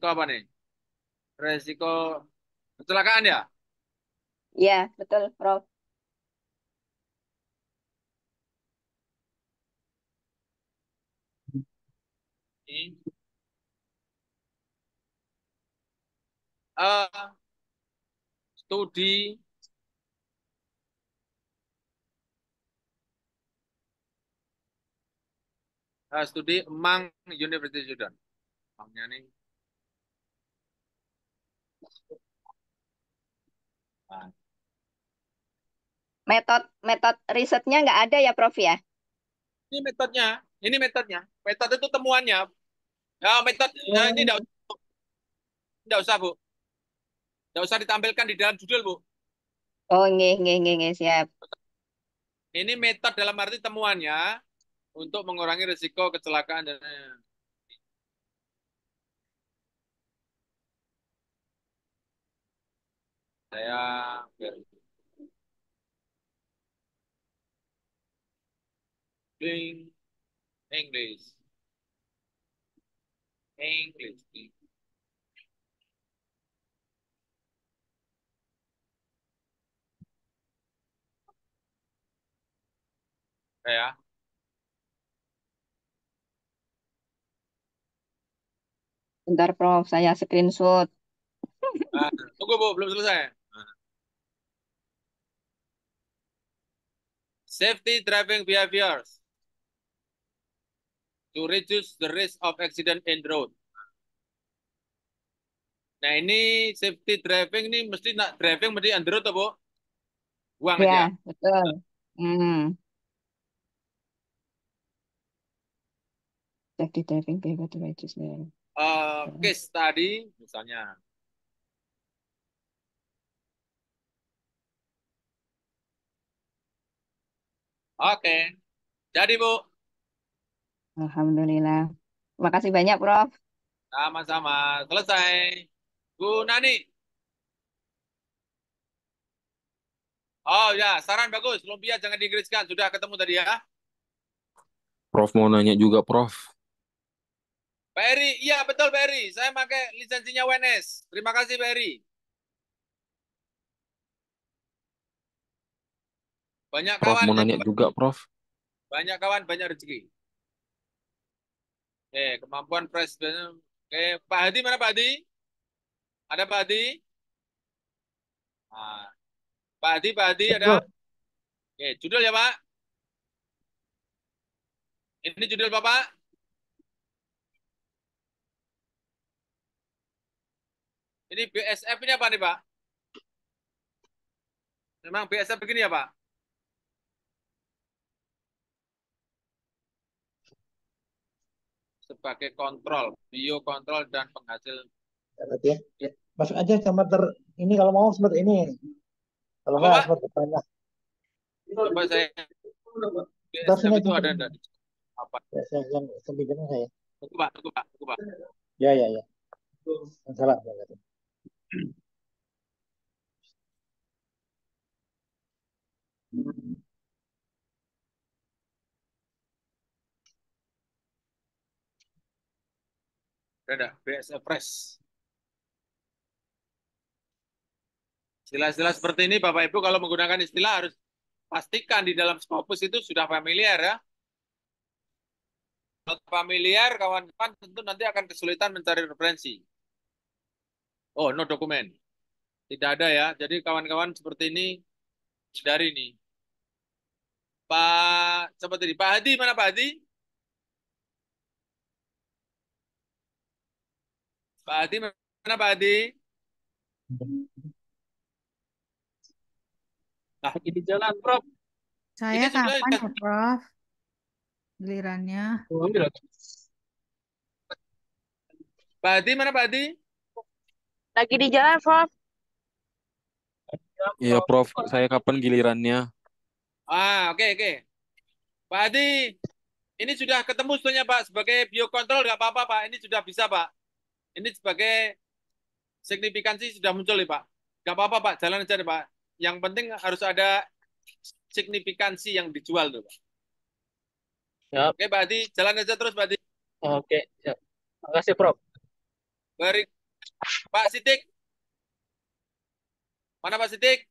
apa nih? Resiko kecelakaan ya? Iya, betul, Prof. Studi studi among university student. Amongnya nih. Metode risetnya nggak ada ya, Prof ya? Ini metodenya. Metode itu temuannya. Ya, ini enggak usah, Bu. Enggak usah ditampilkan di dalam judul, Bu. Oh, nggih, siap. Ini metode dalam arti temuannya untuk mengurangi risiko kecelakaan dan saya English. Ya. Bentar, Prof. Saya screenshot. Tunggu, Bu, belum selesai. Safety driving behaviors to reduce the risk of accident in road. Nah, ini safety driving ini mesti driving mesti on the road, Bu? Buang Ya, aja. betul. Safety driving behavior to reduce the Case tadi misalnya. Oke. Jadi, Bu. Alhamdulillah. Terima kasih banyak, Prof. Sama-sama. Selesai. Bu Nani. Oh ya, saran bagus. Lumpia jangan diinggriskan. Sudah ketemu tadi ya. Prof mau nanya juga, Prof. Pak Eri, iya betul Pak Eri. Saya pakai lisensinya UNS. Terima kasih Pak Eri. Banyak Prof kawan, mau nanya juga, Prof. banyak kawan, banyak rezeki. Kemampuan presiden. Pak Hadi mana Pak Hadi? Ada Pak Hadi? Nah, Pak Hadi ada? Judul ya Pak. Ini judul Bapak. Ini BSF ini apa nih Pak? Memang BSF begini ya Pak? Sebagai kontrol, biokontrol dan penghasil. Ya. Masuk aja sama ini kalau mau seperti ini. Kalau nggak seperti apa? Coba saya BSF itu ada enggak? Apa? Yang sembunyikan saya. Tunggu Pak. Ya. Salah. Ada BSF Fresh. Istilah-istilah seperti ini Bapak Ibu kalau menggunakan istilah harus pastikan di dalam Scopus itu sudah familiar ya. Kalau familiar, kawan-kawan tentu nanti akan kesulitan mencari referensi. Oh, no dokumen. Tidak ada ya. Jadi kawan-kawan seperti ini dari ini. Seperti ini. Pak Hadi, mana Pak Hadi? Pak Hadi, mana Pak Hadi? Nah, lagi di jalan, Prof. Saya kapan ya, Prof? Gilirannya. Pak Hadi, mana Pak Hadi? Lagi di jalan, Prof. Iya, Prof. Saya kapan gilirannya? Oke. Pak Hadi, ini sudah ketemu sebetulnya Pak sebagai biokontrol nggak apa-apa Pak. Ini sudah bisa Pak. Ini sebagai signifikansi sudah muncul nih Pak. Nggak apa-apa Pak, jalan aja deh Pak. Yang penting harus ada signifikansi yang dijual tuh Pak. Yap. Oke Pak Hadi, jalan aja terus Pak Hadi. Oke, siap. Makasih Prof. Baik. Pak Sidik. Mana Pak Sidik?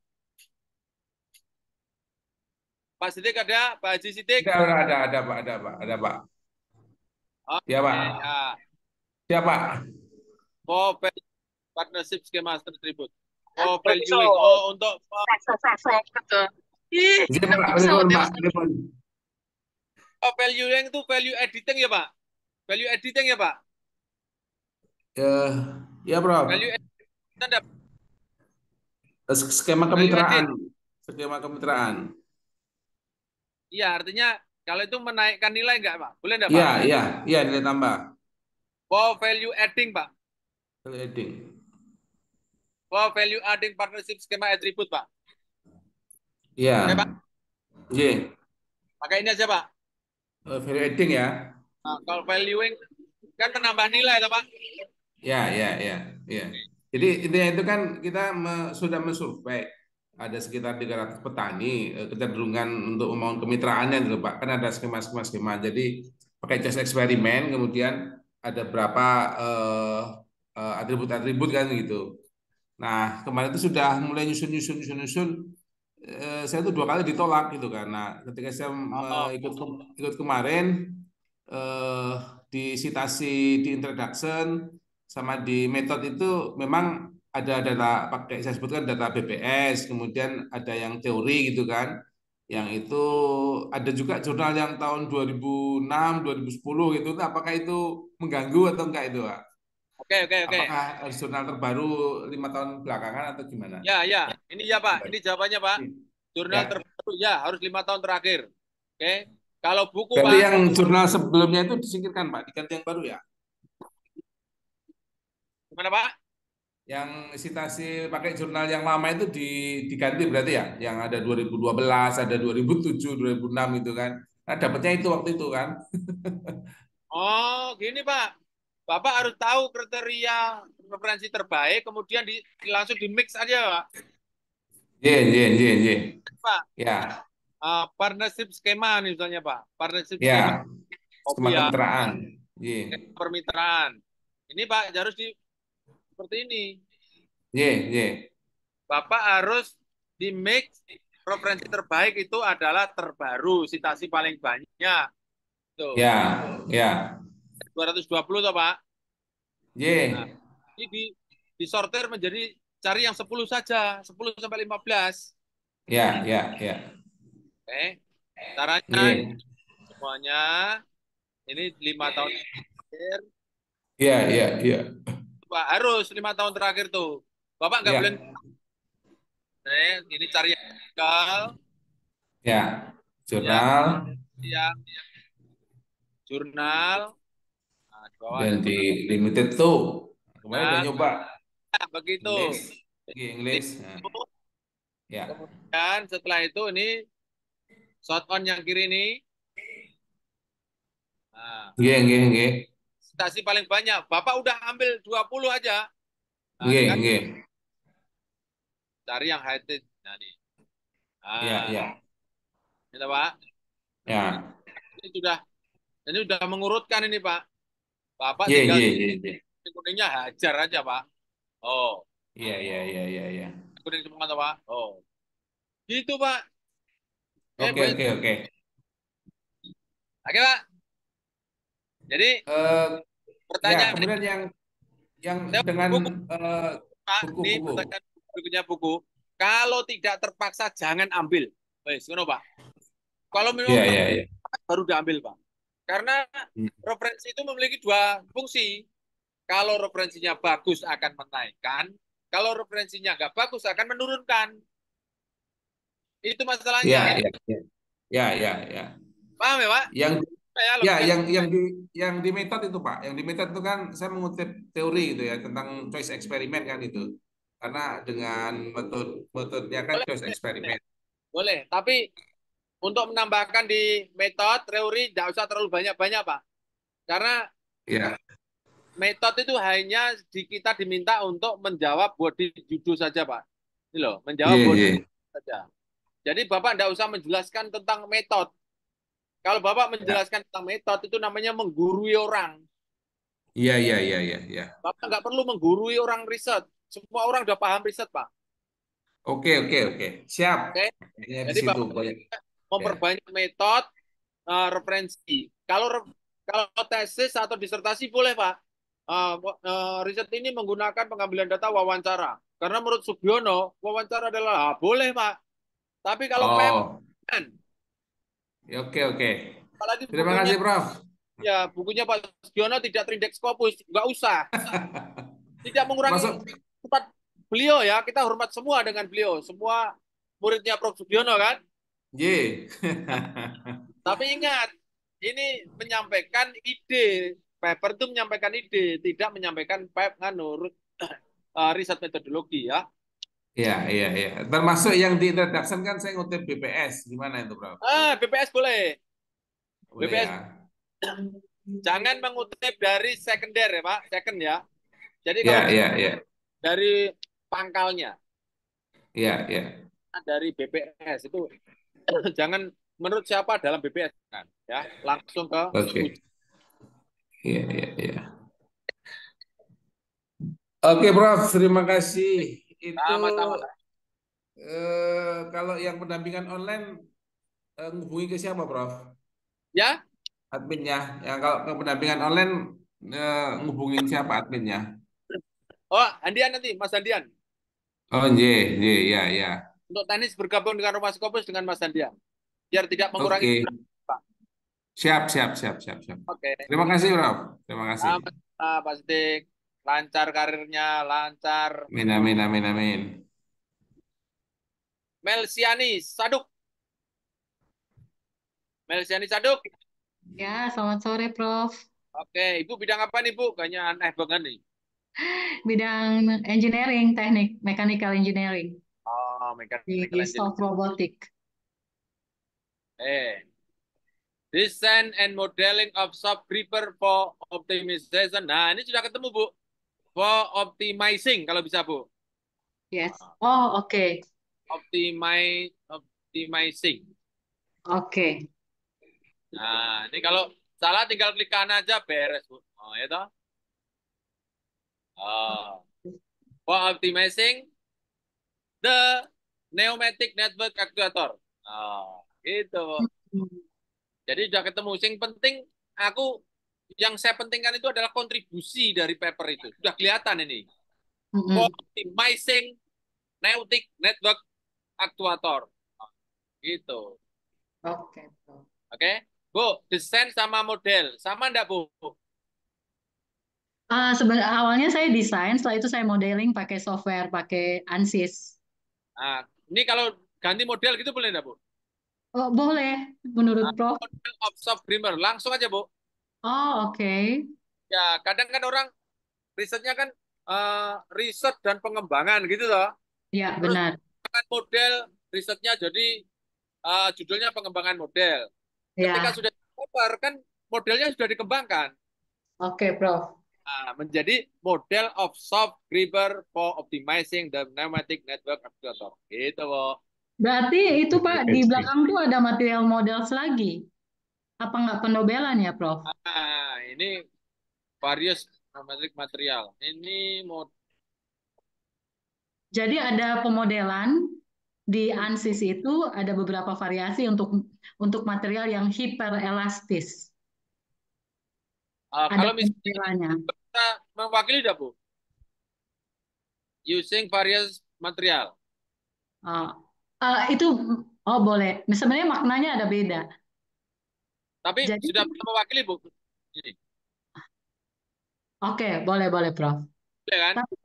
Pak Sidik ada? Pak Haji Sidik? Ada Pak. Ya Pak. Siapa? Partnership skema atribut. Valuing. Untuk valuing itu value editing ya Pak? Value editing ya Pak? Ya Prof. Value editing ada. Skema kemitraan. Iya, artinya kalau itu menaikkan nilai enggak Pak? Boleh enggak Pak? Iya, nilai tambah. Value adding Pak. Value adding partnership skema atribut Pak. Iya. Oke Pak? Iya. Pakai ini aja Pak. Value adding ya. Nah, kalau valuing kan menambah nilai ya Pak? Iya. Jadi intinya itu kan kita sudah mensurvei ada sekitar 300 petani kecenderungan untuk membangun kemitraannya gitu Pak. Kan ada skema. Jadi pakai case eksperimen kemudian ada berapa atribut-atribut kan gitu. Nah, kemarin itu sudah mulai nyusun. Saya tuh 2 kali ditolak gitu kan. Nah, ketika saya ikut kemarin di citasi di introduction sama di metode itu memang ada data pakai saya sebutkan data BPS, kemudian ada yang teori gitu kan. Yang itu ada juga jurnal yang tahun 2006, 2010 gitu. Apakah itu mengganggu atau enggak itu, Pak? Oke. Apakah jurnal terbaru 5 tahun belakangan atau gimana? Ya. Ini ya Pak. Ini jawabannya Pak. Jurnal terbaru ya harus 5 tahun terakhir. Oke. Kalau buku berarti Pak. Yang jurnal sebelumnya itu disingkirkan Pak, diganti yang baru ya? Gimana Pak? Yang citasi pakai jurnal yang lama itu diganti berarti ya? Yang ada 2012, ada 2007, 2006 itu kan? Nah, dapatnya itu waktu itu kan? Gini Pak. Bapak harus tahu kriteria referensi terbaik, kemudian langsung di mix aja Pak. Iya. Pak. Ya. Partnership skema misalnya Pak. Partnership ya. skema. Skema kemitraan. Ye, permitraan. Ini Pak harus seperti ini. ye. Bapak harus di mix referensi terbaik itu adalah terbaru, citasi paling banyak. Tuh. Ya. 220 toh, Pak. Ye. Nah, ini disortir menjadi cari yang 10 saja, 10 sampai 15. Ya. Oke. Caranya Ye. semuanya ini 5 tahun terakhir. Ya. Pak harus 5 tahun terakhir tuh. Bapak nggak Ya. boleh. Ini cari yang legal. Ya. Jurnal. Yang jurnal. Nah, di bawah Dan ada di limited tuh. Kemarin udah nah, nyoba. begitu. English. Nah. Ya. Kemudian setelah itu ini shot on yang kiri ini. Nah, Nggih. citasi paling banyak. Bapak udah ambil 20 aja. Nah, Nggih. Cari yang high tech. Nah, nih. Nah, Ya. Ini Pak. Ya. Ini sudah mengurutkan ini Pak. Bapak Ye. tinggal kuningnya hajar aja Pak. Oh. Iya. Kuning semua toh, Pak. Oh. Gitu Pak. Oke. Oke Pak. Jadi pertanyaan kemudian yang dengan Pak, ini pertanyaan berikutnya buku. Kalau tidak terpaksa jangan ambil. Wes, ngono Pak. Kalau memang baru diambil Pak. Karena referensi itu memiliki dua fungsi. Kalau referensinya bagus akan menaikkan, kalau referensinya nggak bagus akan menurunkan. Itu masalahnya. Ya. Paham ya Pak? Yang di metode itu Pak, yang di metode itu kan saya mengutip teori gitu ya tentang choice eksperimen kan itu. Karena dengan metodenya kan choice eksperimen. Boleh, tapi untuk menambahkan di metode teori tidak usah terlalu banyak-banyak Pak. Karena metode itu hanya kita diminta untuk menjawab body judul saja Pak. Ini loh, menjawab body saja. Jadi Bapak tidak usah menjelaskan tentang metode. Kalau Bapak menjelaskan tentang metode itu namanya menggurui orang. Iya. Bapak nggak perlu menggurui orang riset. Semua orang udah paham riset, Pak. Oke. Siap. Oke. Jadi Bapak memperbanyak metode referensi. Kalau tesis atau disertasi boleh, Pak. Riset ini menggunakan pengambilan data wawancara. Karena menurut Sugiono, wawancara adalah boleh, Pak. Tapi kalau kan Oke. apalagi Terima kasih, Prof. Ya, bukunya Pak Sugiono tidak terindeks Scopus, nggak usah. Tidak mengurangi tempat beliau ya, kita hormat semua dengan beliau, semua muridnya Prof Sugiono kan. Tapi ingat, ini menyampaikan ide, paper itu menyampaikan ide, tidak menyampaikan riset metodologi ya. Iya. Termasuk yang di introduction kan saya ngutip BPS, gimana itu, Prof? BPS boleh. BPS. Jangan mengutip dari sekunder ya, Pak. Second ya. Jadi kalau dari pangkalnya. Iya. Dari BPS itu jangan menurut siapa dalam BPS kan, ya. Langsung ke Iya. Oke, Prof, terima kasih. Itu kalau yang pendampingan online menghubungi ke siapa, Prof? Ya? Adminnya. Yang kalau pendampingan online ngubungin siapa adminnya? Oh, Andian nanti, Mas Andian. Oh, iya. Untuk teknis bergabung dengan Rumah Scopus dengan Mas Andian. Biar tidak mengurangi. Siap. Oke. Terima kasih, Prof. Terima kasih. Pak Sidik. Lancar karirnya, lancar. Amin. Melsiani Saduk. Ya, selamat sore, Prof. Oke, Ibu bidang apa nih, Bu? Kayaknya aneh banget nih. Bidang engineering, teknik, mechanical engineering. Oh, mechanical engineering. Di soft robotic. Design and modeling of soft gripper for optimization. Nah, ini sudah ketemu, Bu. For optimizing, kalau bisa, Bu. Yes. Oh, oke. Optimizing. Oke. Nah, ini kalau Salah tinggal klik kanan aja beres, Bu. Oh, ya toh? Oh. For optimizing the pneumatic network actuator. Oh, gitu. Jadi udah ketemu. Yang penting aku yang saya pentingkan itu adalah kontribusi dari paper itu. Sudah kelihatan ini. For optimizing pneumatic network actuator. Gitu. Oke. Oke. Bu, desain sama model. Sama enggak, Bu? Sebenarnya awalnya saya desain, setelah itu saya modeling pakai software, pakai ANSYS. Nah, ini kalau ganti model gitu boleh enggak, Bu? Oh, boleh, menurut Prof. Model of soft grimmer. Langsung aja, Bu. Oh, oke. Ya, kadang kan orang risetnya kan riset dan pengembangan gitu loh. Ya, Terus benar. model risetnya jadi judulnya pengembangan model. Ya. Ketika sudah paper kan modelnya sudah dikembangkan. Oke, Prof. Menjadi model of soft gripper for optimizing the pneumatic network actuator. Gitu, Bu. Berarti itu Pak, di belakang tuh ada material models lagi. Apa nggak penobelan ya, Prof? Ini various pneumatic material. Ini Jadi ada pemodelan di ANSYS itu ada beberapa variasi untuk material yang hiperelastis. kalau Ada misalnya kita mewakili tidak, Bu? Using various material. Itu boleh. Sebenarnya maknanya ada beda. Tapi Jadi, sudah bisa mewakili, Bu? Ini. Oke, boleh Prof. Ya kan? Tapi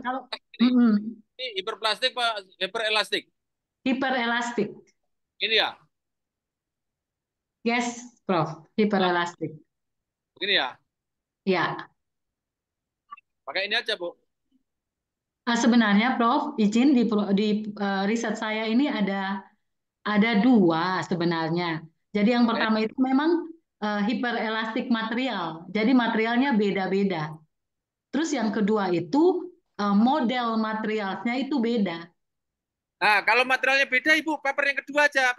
kalau ini hiperplastik Pak, hiperelastik. Hiperelastik. Ini ya? Yes, Prof. Hiperelastik. Begini ya? Ya. Pakai ini aja, Bu. Sebenarnya, Prof, izin di riset saya ini ada dua sebenarnya. Jadi yang pertama itu memang hiperelastik material. Jadi materialnya beda-beda. Terus yang kedua itu model materialnya itu beda. Nah, kalau materialnya beda, Ibu, paper yang kedua aja.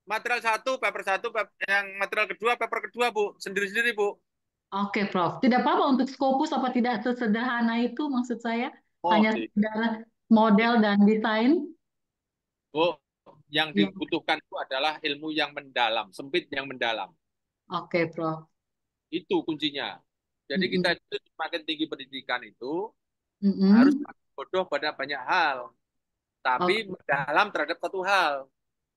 Material satu, paper satu, yang material kedua, paper kedua, Bu. Sendiri-sendiri, Bu. Oke, Prof. Tidak apa-apa untuk Scopus apa tidak sesederhana itu maksud saya. Hanya sekedar model dan desain. Bu, yang dibutuhkan itu adalah ilmu yang mendalam, sempit yang mendalam. Oke, Prof. Itu kuncinya. Jadi kita itu semakin tinggi pendidikan itu harus bodoh pada banyak hal, tapi mendalam terhadap satu hal.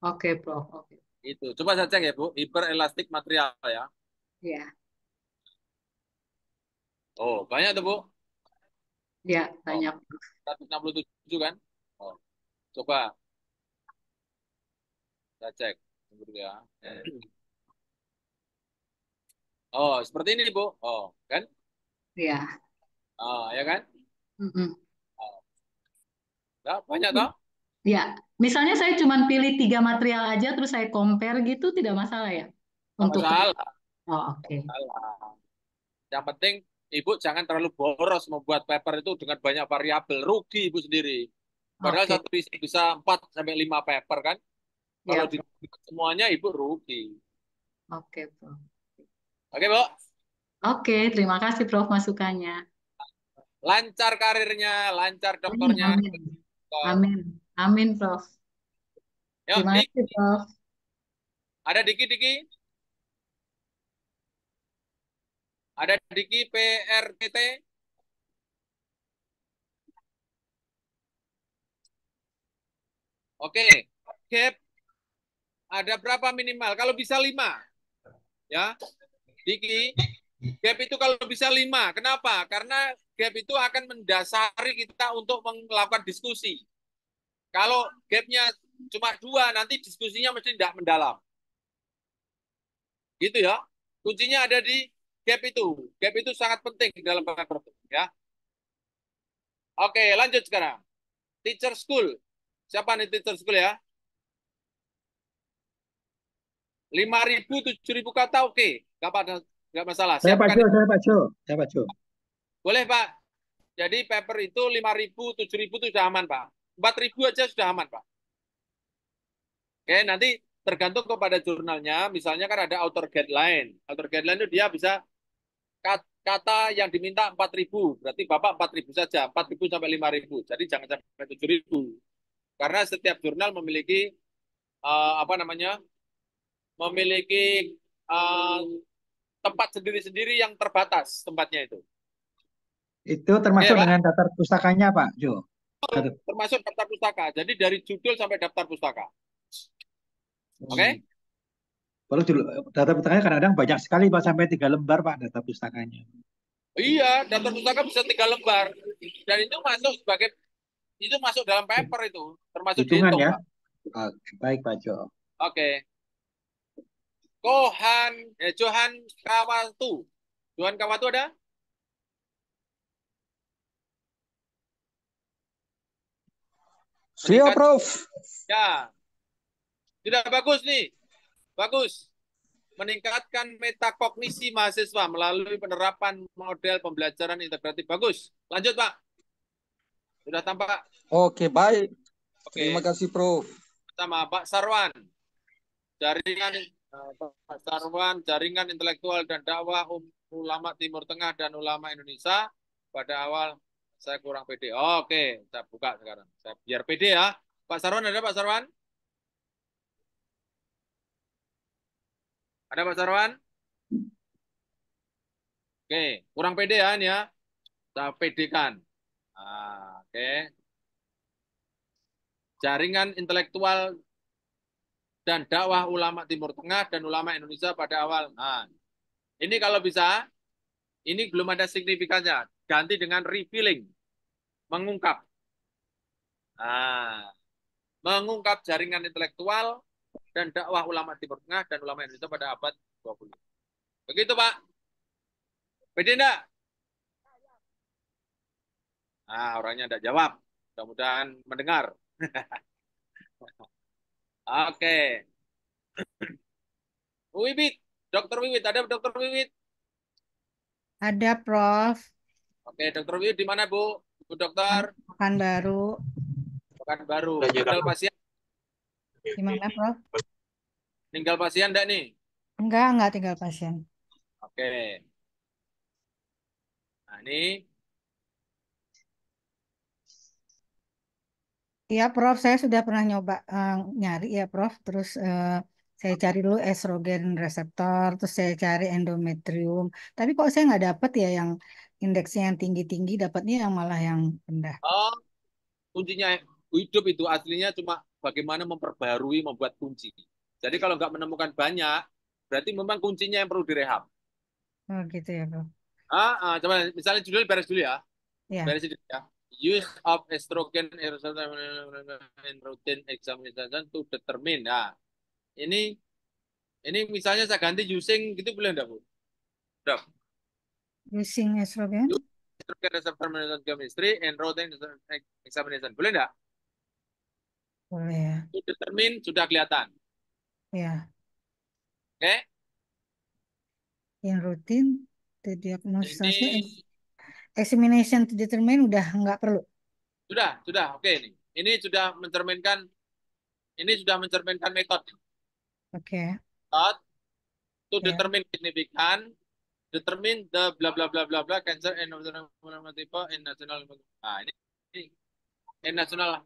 Oke, Prof. Oke. Itu. Coba saya cek ya, Bu. Hiperelastik material ya. Iya. Oh, banyak tuh, Bu. Ya, banyak. 167 kan? Oh. Coba. Saya cek. Tunggu ya. Oh, seperti ini, Bu. Oh, kan? Iya. Oh, ya kan? Oh. Nah, banyak toh? Ya, misalnya saya cuma pilih 3 material aja, terus saya compare gitu, tidak masalah ya? Untuk masalah. Oh, oke. Yang penting Ibu jangan terlalu boros membuat paper itu dengan banyak variabel, rugi Ibu sendiri. Padahal satu isi bisa 4 sampai 5 paper kan? Kalau di semuanya Ibu rugi. Oke, Prof. Oke, Bu. Oke, terima kasih Prof masukannya. Lancar karirnya, lancar dokternya. Amin. Amin, Prof. Yuk, Terima kasih, Prof. Ada Diki? Ada Diki PRTT? Oke, gap ada berapa minimal? Kalau bisa 5. Ya, Diki, gap itu kalau bisa 5. Kenapa? Karena gap itu akan mendasari kita untuk melakukan diskusi. Kalau gapnya cuma 2, nanti diskusinya mesti tidak mendalam. Gitu ya. Kuncinya ada di gap itu. Gap itu sangat penting dalam paper ya. Oke, lanjut sekarang. Teacher school. Siapa nih teacher school ya? 5.000, 7.000 kata oke. Nggak masalah. Saya Pak Jo. Boleh, Pak. Jadi paper itu 5.000, 7.000 itu sudah aman, Pak. 4.000 aja sudah aman, Pak. Oke, nanti tergantung kepada jurnalnya. Misalnya kan ada author guideline. Author guideline itu dia bisa kata yang diminta 4.000, berarti Bapak 4.000 saja, 4.000 sampai 5.000. Jadi jangan sampai 7.000. Karena setiap jurnal memiliki apa namanya? Memiliki tempat sendiri-sendiri yang terbatas tempatnya itu. Itu termasuk Pak? dengan daftar pustakanya, Pak Jo. Termasuk daftar pustaka. Jadi dari judul sampai daftar pustaka. Oke? Kalau daftar pustakanya kadang-kadang banyak sekali, Pak, sampai 3 lembar, Pak, daftar pustakanya. Iya, daftar pustaka bisa 3 lembar. Dan itu masuk dalam paper itu, termasuk Hitungan dihitung, ya. Pak. Oke, baik, Pak Jo. Oke. Johan Kawatu. Johan Kawatu ada? Siap, Prof. Ya. Sudah bagus nih. Bagus. Meningkatkan metakognisi mahasiswa melalui penerapan model pembelajaran integratif. Bagus. Lanjut, Pak. Sudah tampak? Oke, baik. Oke. Terima kasih, Prof. Sama Pak Sarwan. Pak Sarwan, jaringan intelektual dan dakwah ulama Timur Tengah dan ulama Indonesia. Pada awal saya kurang pede. Oke, saya buka sekarang. Saya biar pede ya. Pak Sarwan ada, Pak Sarwan? Ada Pak Sarwan? Oke, kurang pede ya ini ya. Saya pedekan. Oke. Jaringan intelektual dan dakwah ulama Timur Tengah dan ulama Indonesia pada awal. Nah, ini kalau bisa, ini belum ada signifikannya. Ganti dengan revealing, mengungkap. Nah, mengungkap jaringan intelektual dan dakwah ulama Timur Tengah dan ulama Indonesia pada abad 20. Begitu, Pak. Pede enggak? Nah, orangnya enggak jawab. Mudah-mudahan mendengar. Oke. Wiwit, Dokter Wiwit, ada Dokter Wiwit? Ada, Prof. Oke, Dokter Wiwit di mana, Bu? Bu Dokter? Pekanbaru. Pekanbaru. Tinggal pasien? Gimana, Prof? Tinggal pasien enggak nih? Enggak tinggal pasien. Oke. Nah, ini. Iya, Prof. Saya sudah pernah nyoba nyari ya, Prof. Terus saya cari dulu estrogen reseptor, terus saya cari endometrium. Tapi kok saya nggak dapet ya yang indeksnya yang tinggi-tinggi, dapatnya yang malah yang rendah. Oh, kuncinya hidup itu aslinya cuma bagaimana memperbarui, membuat kunci. Jadi kalau nggak menemukan banyak, berarti memang kuncinya yang perlu direhab. Oh, gitu ya, Prof. Coba misalnya judul beres dulu ya. Ya. Beres dulu ya. Use of estrogen in routine examination to determine. Nah, ini misalnya saya ganti using gitu boleh enggak, Bu? Udah. Using estrogen? Estrogen receptor chemistry and routine examination. Boleh enggak? Boleh ya. To determine sudah kelihatan. Ya. Oke? Yang rutin, diagnosisasi, examination to determine udah nggak perlu. Sudah. Oke nih. Ini sudah mencerminkan metode. Oke. Method to determine significant, determine the bla bla bla bla bla cancer and type in national. Nah, ini in national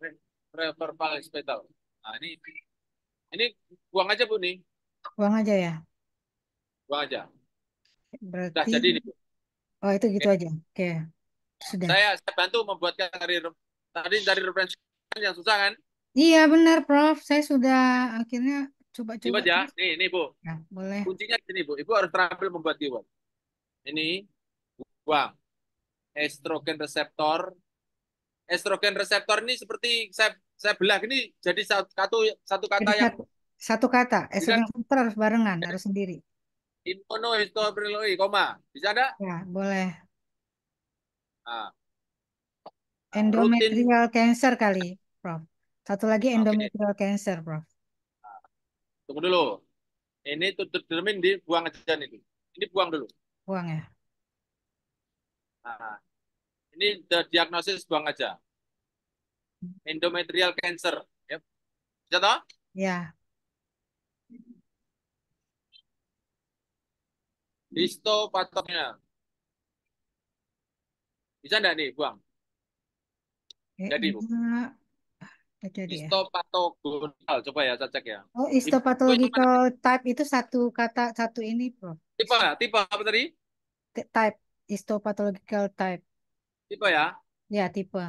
referral hospital. Nah, ini buang aja, Bu nih. Buang aja ya. Buang aja. Berarti Sudah jadi nih. Oh, itu gitu aja. Oke. Sudah. Saya bantu membuatkan tadi dari referensi yang susah kan? Iya benar, Prof. Saya sudah akhirnya coba-coba. Coba ya. Nih, Bu. Ya, boleh. Kuncinya di sini, Bu. Ibu harus terampil membuat keyword. Ini buang. Estrogen reseptor. Estrogen reseptor ini seperti saya belah ini jadi satu kata Jadi yang satu kata. Estrogen reseptor harus barengan, harus sendiri. Immunohistochemistry, koma. Bisa ada? Ya, boleh. Nah. Endometrial cancer kali, Prof. Satu lagi endometrial cancer, Prof. Tunggu dulu. Ini to determine dibuang aja nih. Ini buang dulu. Buang ya. Nah, ini the diagnosis buang aja. Endometrial cancer. Ya. Bisa toh? Ya. Histopatoknya. Bisa enggak nih, Buang? Jadi, Bu. Enggak jadi ya. Histopatogonal. Coba ya, saya cek ya. Oh, Ibu itu mana? histopathological type itu satu kata, satu ini, Prof. Tipe apa tadi? Type, histopathological type. Tipe ya? Ya, tipe.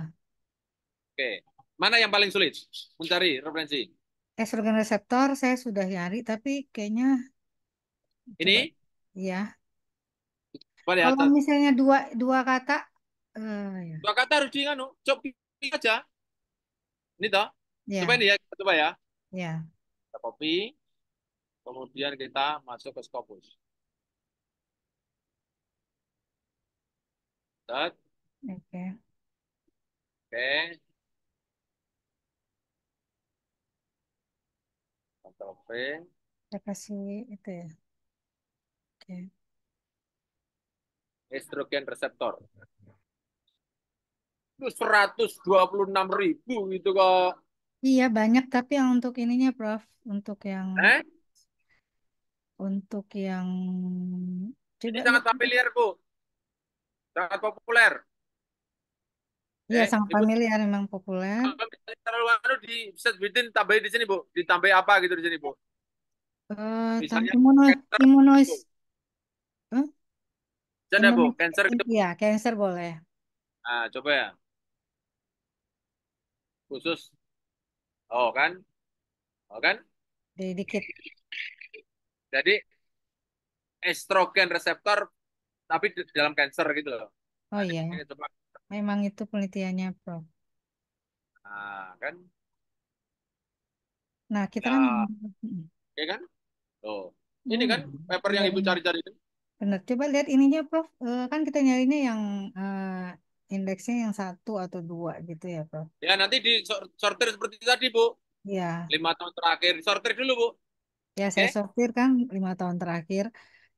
Oke. Mana yang paling sulit mencari referensi? Estrogen reseptor saya sudah nyari, tapi kayaknya Ini? ya. Coba lihat. Kalau misalnya dua kata, ya. Dua kata harus coba aja. Ini toh. Ya. Coba ini ya, coba ya. Ya. Kita copy, kemudian kita masuk ke Scopus. Set. Oke. Oke. Ctrl V. Saya kasih itu ya. Oke. Estrogen reseptor. Itu 126.000 itu kok. Iya banyak, tapi yang untuk ininya, Prof, untuk yang Ini coba sangat lihat. familiar, Bu. Sangat populer. Iya, sangat familiar, memang populer. Kalau misalnya terlalu di set within tambahin di sini, Bu. Ditambah apa gitu di sini, Bu? Misalnya Imunois. Ada, Bu, cancer gitu. Iya, cancer boleh. Nah, coba ya. Khusus. Oh, kan? Oh, kan? Dikit. Jadi estrogen reseptor tapi di dalam cancer gitu loh. Oh iya. Coba. Memang itu penelitiannya, Prof. Nah, kan? Nah, kita Ya. kan Oke kan? Tuh. Ini kan paper yang Ibu cari-cari itu. Benar. Coba lihat ininya, Prof. Kan kita nyarinya yang indeksnya yang 1 atau 2 gitu ya, Prof. Ya, nanti di sortir seperti tadi, Bu. Iya. 5 tahun terakhir. Sortir dulu, Bu. Ya, saya sortir kan 5 tahun terakhir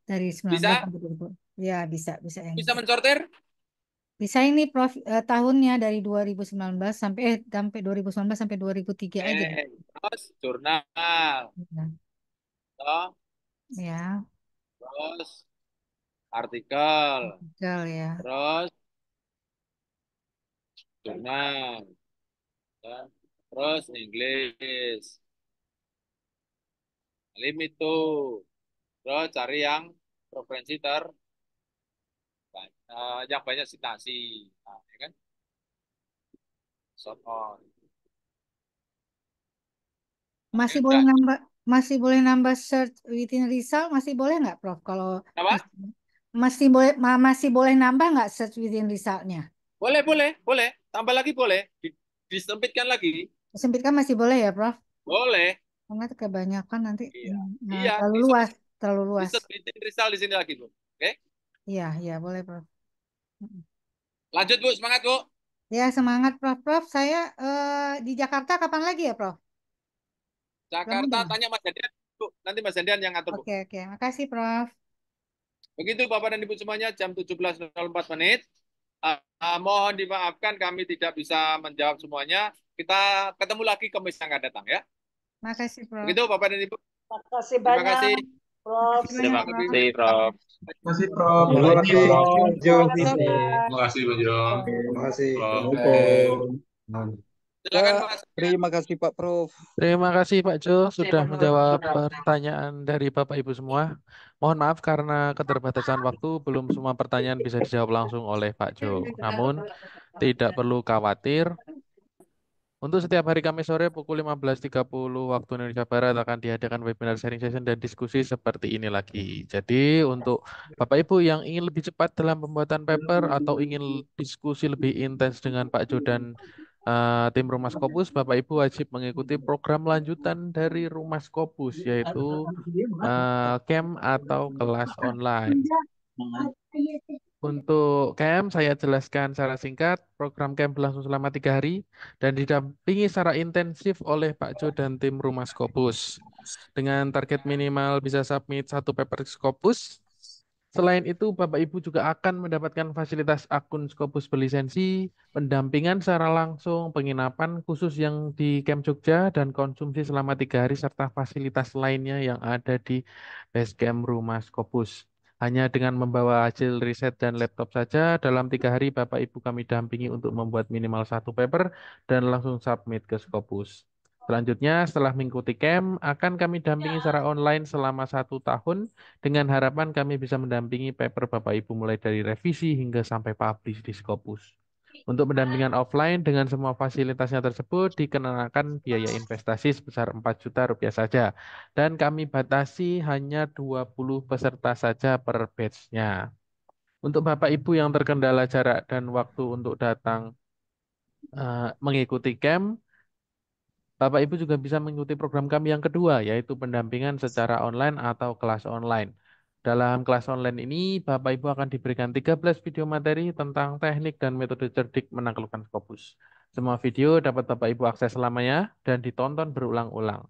dari 19 Bisa? sampai 2000. Ya, bisa yang Bisa mensortir? Bisa ini, Prof, tahunnya dari 2019 sampai 2019 sampai 2003 aja. Terus jurnal. Ya. Oh. Ya. Terus artikel. Ya. Terus jurnal. Terus Inggris. Limit tuh. Terus cari yang provinsi yang banyak citasi. Nah, ya kan? Sort on. Masih boleh nambah search within result, masih boleh nggak, Prof? Kalau apa? Masih boleh nambah nggak search within resultnya? Boleh. Tambah lagi boleh. Disempitkan lagi. Disempitkan masih boleh ya, Prof? Boleh. Karena kebanyakan nanti Iya. terlalu luas. Bisa within result di sini lagi, Bu. Oke? Iya, boleh, Prof. Lanjut, Bu. Semangat, Bu. Ya, semangat, Prof. Prof, saya di Jakarta kapan lagi ya, Prof? Jakarta tanya Mas Jandian, Bu. Nanti Mas Jandian yang ngatur, Bu. Oke. Makasih, Prof. Begitu Bapak dan Ibu semuanya, jam 17.04 menit. Mohon dimaafkan kami tidak bisa menjawab semuanya. Kita ketemu lagi Kamis yang akan datang ya. Makasih, Prof. Begitu Bapak dan Ibu. Makasih banyak. Terima kasih. Prof. Terima kasih, Prof. Terima kasih, Prof. Terima kasih, Prof. Terima kasih, Pak Jo. Terima kasih. Silakan Mas. Terima kasih Pak Prof. Terima kasih Pak Jo sudah menjawab pertanyaan dari Bapak Ibu semua. Mohon maaf karena keterbatasan waktu belum semua pertanyaan bisa dijawab langsung oleh Pak Jo. Namun tidak perlu khawatir. Untuk setiap hari Kamis sore pukul 15.30 waktu Indonesia Barat akan diadakan webinar sharing session dan diskusi seperti ini lagi. Jadi untuk Bapak Ibu yang ingin lebih cepat dalam pembuatan paper atau ingin diskusi lebih intens dengan Pak Jo dan tim Rumah Scopus, Bapak Ibu wajib mengikuti program lanjutan dari Rumah Scopus, yaitu camp atau kelas online. Untuk camp, saya jelaskan secara singkat, program camp berlangsung selama 3 hari dan didampingi secara intensif oleh Pak Jo dan tim Rumah Scopus. Dengan target minimal bisa submit 1 paper Scopus. Selain itu, Bapak Ibu juga akan mendapatkan fasilitas akun Scopus berlisensi, pendampingan secara langsung, penginapan khusus yang di Camp Jogja, dan konsumsi selama 3 hari, serta fasilitas lainnya yang ada di Base Camp Rumah Scopus. Hanya dengan membawa hasil riset dan laptop saja, dalam 3 hari Bapak Ibu kami dampingi untuk membuat minimal 1 paper dan langsung submit ke Scopus. Selanjutnya, setelah mengikuti camp, akan kami dampingi secara online selama 1 tahun dengan harapan kami bisa mendampingi paper Bapak Ibu mulai dari revisi hingga sampai publish di Scopus. Untuk pendampingan offline dengan semua fasilitasnya tersebut dikenakan biaya investasi sebesar 4 juta rupiah saja. Dan kami batasi hanya 20 peserta saja per batch-nya. Untuk Bapak Ibu yang terkendala jarak dan waktu untuk datang mengikuti camp, Bapak Ibu juga bisa mengikuti program kami yang kedua, yaitu pendampingan secara online atau kelas online. Dalam kelas online ini, Bapak Ibu akan diberikan 13 video materi tentang teknik dan metode cerdik menaklukkan Scopus. Semua video dapat Bapak Ibu akses selamanya dan ditonton berulang-ulang.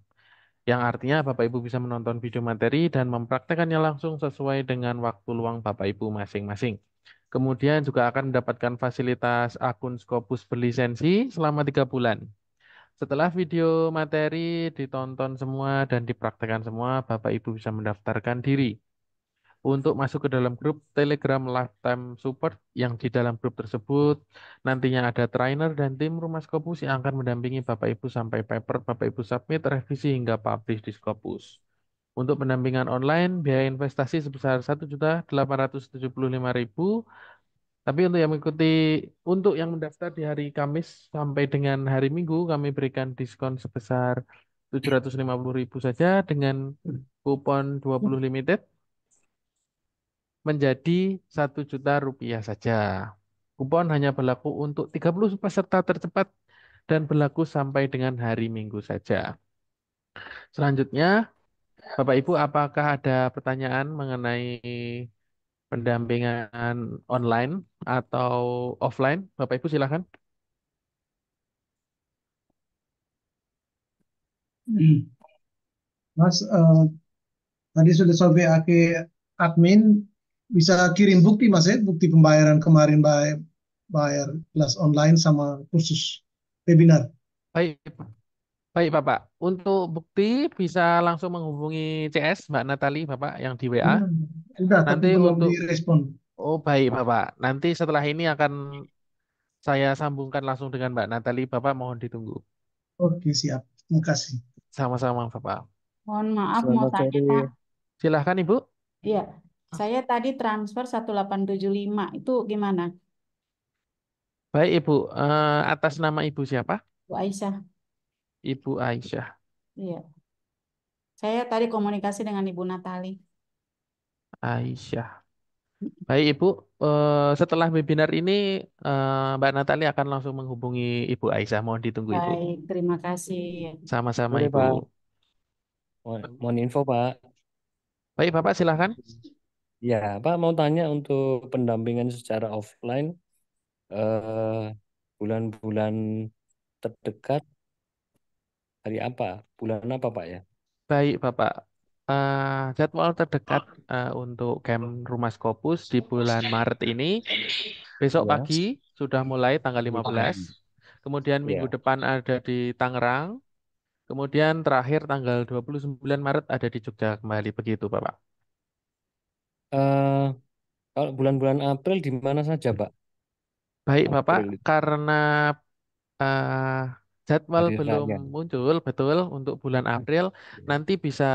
Yang artinya Bapak Ibu bisa menonton video materi dan mempraktekannya langsung sesuai dengan waktu luang Bapak Ibu masing-masing. Kemudian juga akan mendapatkan fasilitas akun Scopus berlisensi selama 3 bulan. Setelah video materi ditonton semua dan dipraktekkan semua, Bapak Ibu bisa mendaftarkan diri untuk masuk ke dalam grup Telegram Lifetime Support yang di dalam grup tersebut nantinya ada trainer dan tim Rumah Scopus yang akan mendampingi Bapak Ibu sampai paper Bapak Ibu submit, revisi hingga publish di Scopus. Untuk pendampingan online, biaya investasi sebesar 1.875.000. Tapi untuk yang mendaftar di hari Kamis sampai dengan hari Minggu, kami berikan diskon sebesar 750.000 saja dengan kupon 20 limited menjadi 1 juta rupiah saja. Kupon hanya berlaku untuk 30 peserta tercepat dan berlaku sampai dengan hari Minggu saja. Selanjutnya, Bapak Ibu, apakah ada pertanyaan mengenai pendampingan online atau offline? Bapak Ibu silakan. Mas, tadi sudah sampai admin bisa kirim bukti Mas ya, bukti pembayaran kemarin bayar kelas online sama kursus webinar. Baik, baik Bapak. Untuk bukti bisa langsung menghubungi CS Mbak Natali Bapak yang di WA. Sudah, tapi Nanti belum untuk direspon. Oh baik Bapak. Nanti setelah ini akan saya sambungkan langsung dengan Mbak Natali. Bapak mohon ditunggu. Oke, siap. Terima kasih. Sama-sama Bapak. Mohon maaf mau Selamat tanya sore. Pak. Silahkan Ibu. Iya, saya tadi transfer 1875 itu gimana? Baik Ibu. Atas nama Ibu siapa? Bu Aisyah. Ibu Aisyah. Iya. Saya tadi komunikasi dengan Ibu Natali. Aisyah. Baik Ibu. Setelah webinar ini Mbak Natali akan langsung menghubungi Ibu Aisyah. Mohon ditunggu Ibu. Baik, terima kasih. Sama-sama Boleh, Ibu. Pak. Mohon info, Pak. Baik Bapak silahkan. Ya, Pak mau tanya untuk pendampingan secara offline bulan-bulan terdekat hari apa? Bulan apa, Pak ya? Baik Bapak. Jadwal terdekat untuk camp Rumah Scopus di bulan Maret ini besok Ya. pagi sudah mulai tanggal 15. Kemudian minggu Ya. depan ada di Tangerang. Kemudian terakhir tanggal 29 Maret ada di Jogja kembali begitu Bapak. Eh, Kalau bulan-bulan April di mana saja, Pak? Baik Bapak, April itu, karena eh, jadwal hari belum raya. muncul betul untuk bulan April, nanti bisa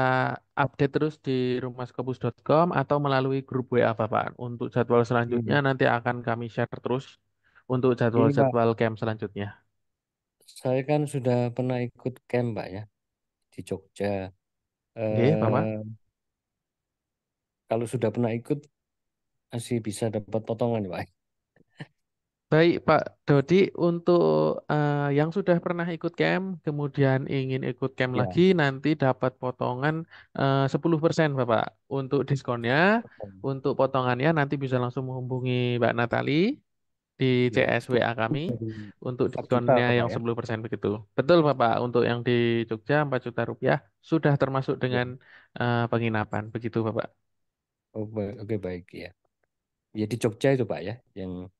update terus di rumahskopus.com atau melalui grup WA Bapak. Untuk jadwal selanjutnya nanti akan kami share terus untuk Ini, Pak, jadwal-jadwal camp selanjutnya. saya kan sudah pernah ikut camp, Pak ya, di Jogja. Oke, Bapak. Eh, Kalau sudah pernah ikut, masih bisa dapat potongan, Pak. Baik Pak Dodi, untuk yang sudah pernah ikut camp, kemudian ingin ikut camp Ya. lagi, nanti dapat potongan 10% Bapak. Untuk diskonnya, untuk potongannya nanti bisa langsung menghubungi Mbak Natali di Ya. CS WA kami untuk 4 juta, diskonnya Pak yang ya. 10% begitu. Betul Bapak, untuk yang di Jogja 4 juta rupiah sudah termasuk Ya. dengan penginapan, begitu Bapak. Oh, oke, baik ya. Ya di Jogja itu, Pak ya, yang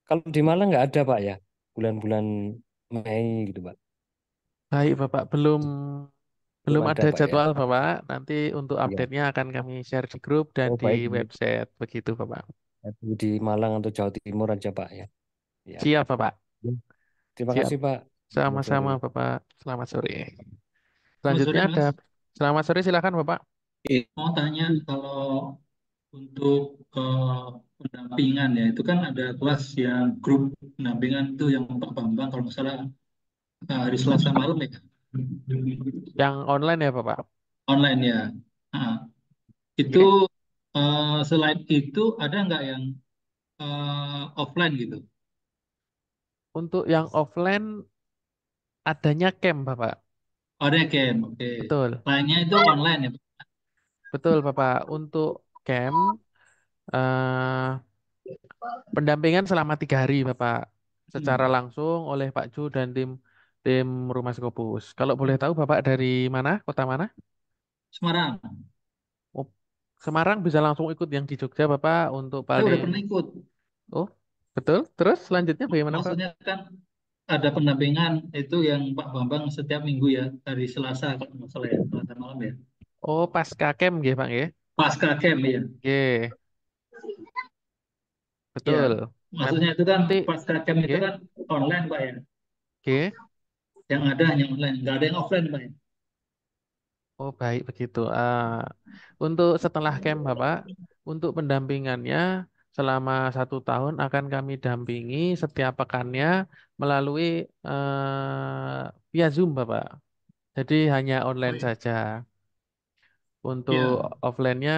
kalau di Malang nggak ada, Pak ya, bulan-bulan Mei gitu, Pak. Baik Bapak, belum Belum Belum ada ada Pak ya? jadwal, Bapak. Nanti untuk Iya. update-nya akan kami share di grup dan Oh di baik, website. Begitu, Bapak. di Malang atau Jawa Timur aja Pak ya. Ya. Siap, Bapak. Ya. Terima Siap. kasih Pak. Selamat sore. Sama-sama, Bapak. Selamat sore. Selamat sore, Selanjutnya ada. Mas. Selamat sore, silakan, Bapak. Mau tanya kalau untuk pendampingan ya, itu kan ada kelas yang grup pendampingan itu yang Pak Bambang kalau nggak salah hari Selasa malam ya, Yang online ya, Bapak? online ya. Nah, itu selain itu ada nggak yang offline gitu? Untuk yang offline adanya camp, Bapak. Oh, ada camp, oke. Betul. Lainnya itu online ya, Pak? Betul, Bapak. Untuk camp, eh, pendampingan selama 3 hari, Bapak. Secara langsung oleh Pak Ju dan tim tim Rumah Skopus. Kalau boleh tahu, Bapak dari mana? Kota mana? Semarang. Oh, Semarang bisa langsung ikut yang di Jogja, Bapak, untuk Saya udah paling. pernah ikut. Oh, betul. Terus selanjutnya bagaimana, Pak? Maksudnya kan ada pendampingan itu yang Pak Bambang setiap minggu ya, hari Selasa kalau nggak salah ya, Selasa malam ya. Oh, pasca camp nggih, Pak nggih. Pasca camp ya. Nggih, Ya, betul. maksudnya itu kan Nanti pasca camp itu nggih, kan online Pak ya. nggih. Yang ada hanya online, nggak ada yang offline Pak ya. Oh, baik begitu. Untuk setelah camp, Bapak, untuk pendampingannya selama 1 tahun akan kami dampingi setiap pekannya melalui via Zoom, Bapak. Jadi hanya online saja. Untuk Ya, offline-nya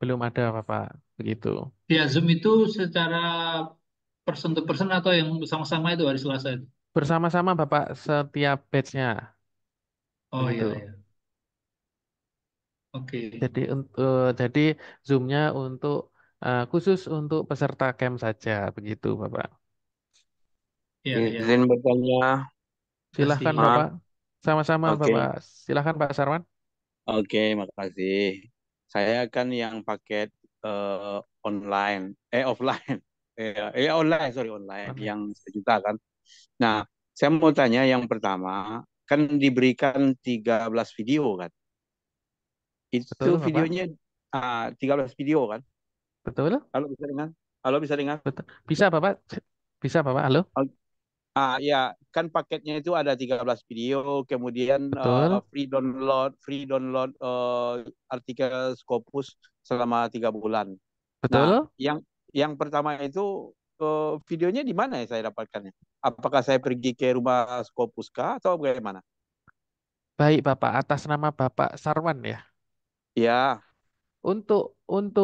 belum ada, Bapak. Begitu. via Zoom itu secara person to person atau yang bersama-sama itu hari Selasa itu. Bersama-sama, Bapak, setiap batch-nya. Oh Begitu. iya iya, oke. Jadi Zoom-nya untuk khusus untuk peserta camp saja, begitu, Bapak. Iya iya. Izin bertanya, Silahkan, Kasih. Bapak. Sama-sama, oke, Bapak. Silahkan, Pak Sarwan. oke, makasih. Saya kan yang paket online, offline, online, sorry online, Online. yang 1 juta kan. Nah, saya mau tanya yang pertama, kan diberikan 13 video kan? Itu Betul, Bapak. videonya 13 video kan? Betul. Halo bisa dengar? Halo bisa dengar? Betul. Bisa, Bapak. Bisa, Bapak. Halo. Ya, kan paketnya itu ada 13 video, kemudian Betul. free download artikel Scopus selama 3 bulan. Betul. Nah, yang pertama itu videonya di mana ya saya dapatkannya? Apakah saya pergi ke rumah Scopus kah atau bagaimana? Baik, Bapak. Atas nama Bapak Sarwan ya. Ya, Untuk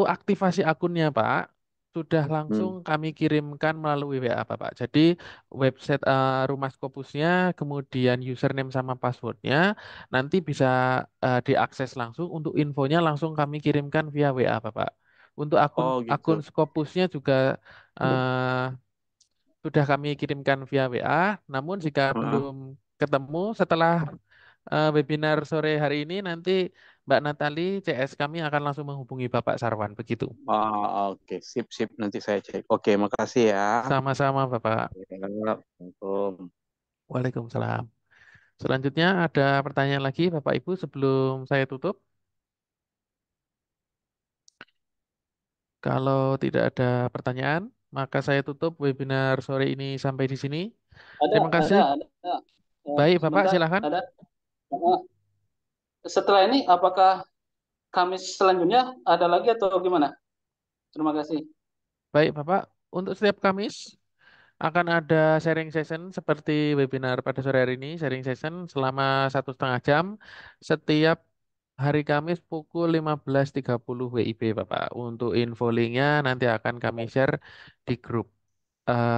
aktivasi akunnya, Pak, sudah langsung kami kirimkan melalui WA, Bapak. Jadi website Rumah Skopusnya, kemudian username sama passwordnya, nanti bisa diakses langsung. Untuk infonya langsung kami kirimkan via WA, Bapak. Untuk akun oh akun gitu. Skopusnya juga eh, sudah kami kirimkan via WA. Namun jika belum ketemu setelah webinar sore hari ini, nanti Mbak Natali CS kami akan langsung menghubungi Bapak Sarwan. Begitu. Oke, sip, sip. Nanti saya cek. Oke, makasih ya. Sama-sama, Bapak. Assalamualaikum. Waalaikumsalam. Selanjutnya ada pertanyaan lagi, Bapak Ibu, sebelum saya tutup. Kalau tidak ada pertanyaan, maka saya tutup webinar sore ini sampai di sini. Terima kasih. Ada. Baik, Bapak, Sebentar, silakan. ada. Setelah ini, apakah Kamis selanjutnya ada lagi atau gimana? Terima kasih. Baik, Bapak. Untuk setiap Kamis akan ada sharing session seperti webinar pada sore hari ini, sharing session selama 1,5 jam setiap hari Kamis pukul 15.30 WIB, Bapak. Untuk info linknya nanti akan kami share di grup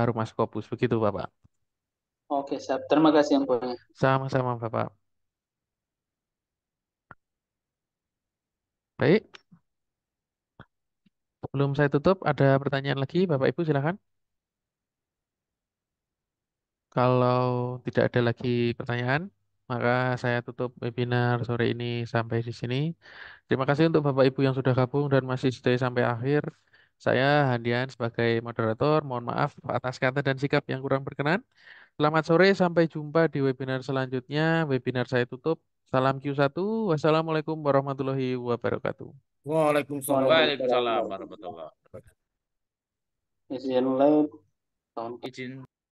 Rumah Skopus. Begitu, Bapak. Oke, siap. Terima kasih yang punya. Sama-sama, Bapak. Baik. Sebelum saya tutup, ada pertanyaan lagi, Bapak Ibu, silakan. Kalau tidak ada lagi pertanyaan, maka saya tutup webinar sore ini sampai di sini. Terima kasih untuk Bapak Ibu yang sudah gabung dan masih stay sampai akhir. Saya Handian sebagai moderator. Mohon maaf atas kata dan sikap yang kurang berkenan. Selamat sore, sampai jumpa di webinar selanjutnya. Webinar saya tutup. Salam Q1. Wassalamualaikum warahmatullahi wabarakatuh. Waalaikumsalam Waalaikumsalam warahmatullahi warahmatullahi wabarakatuh. wabarakatuh. Izin live. Izin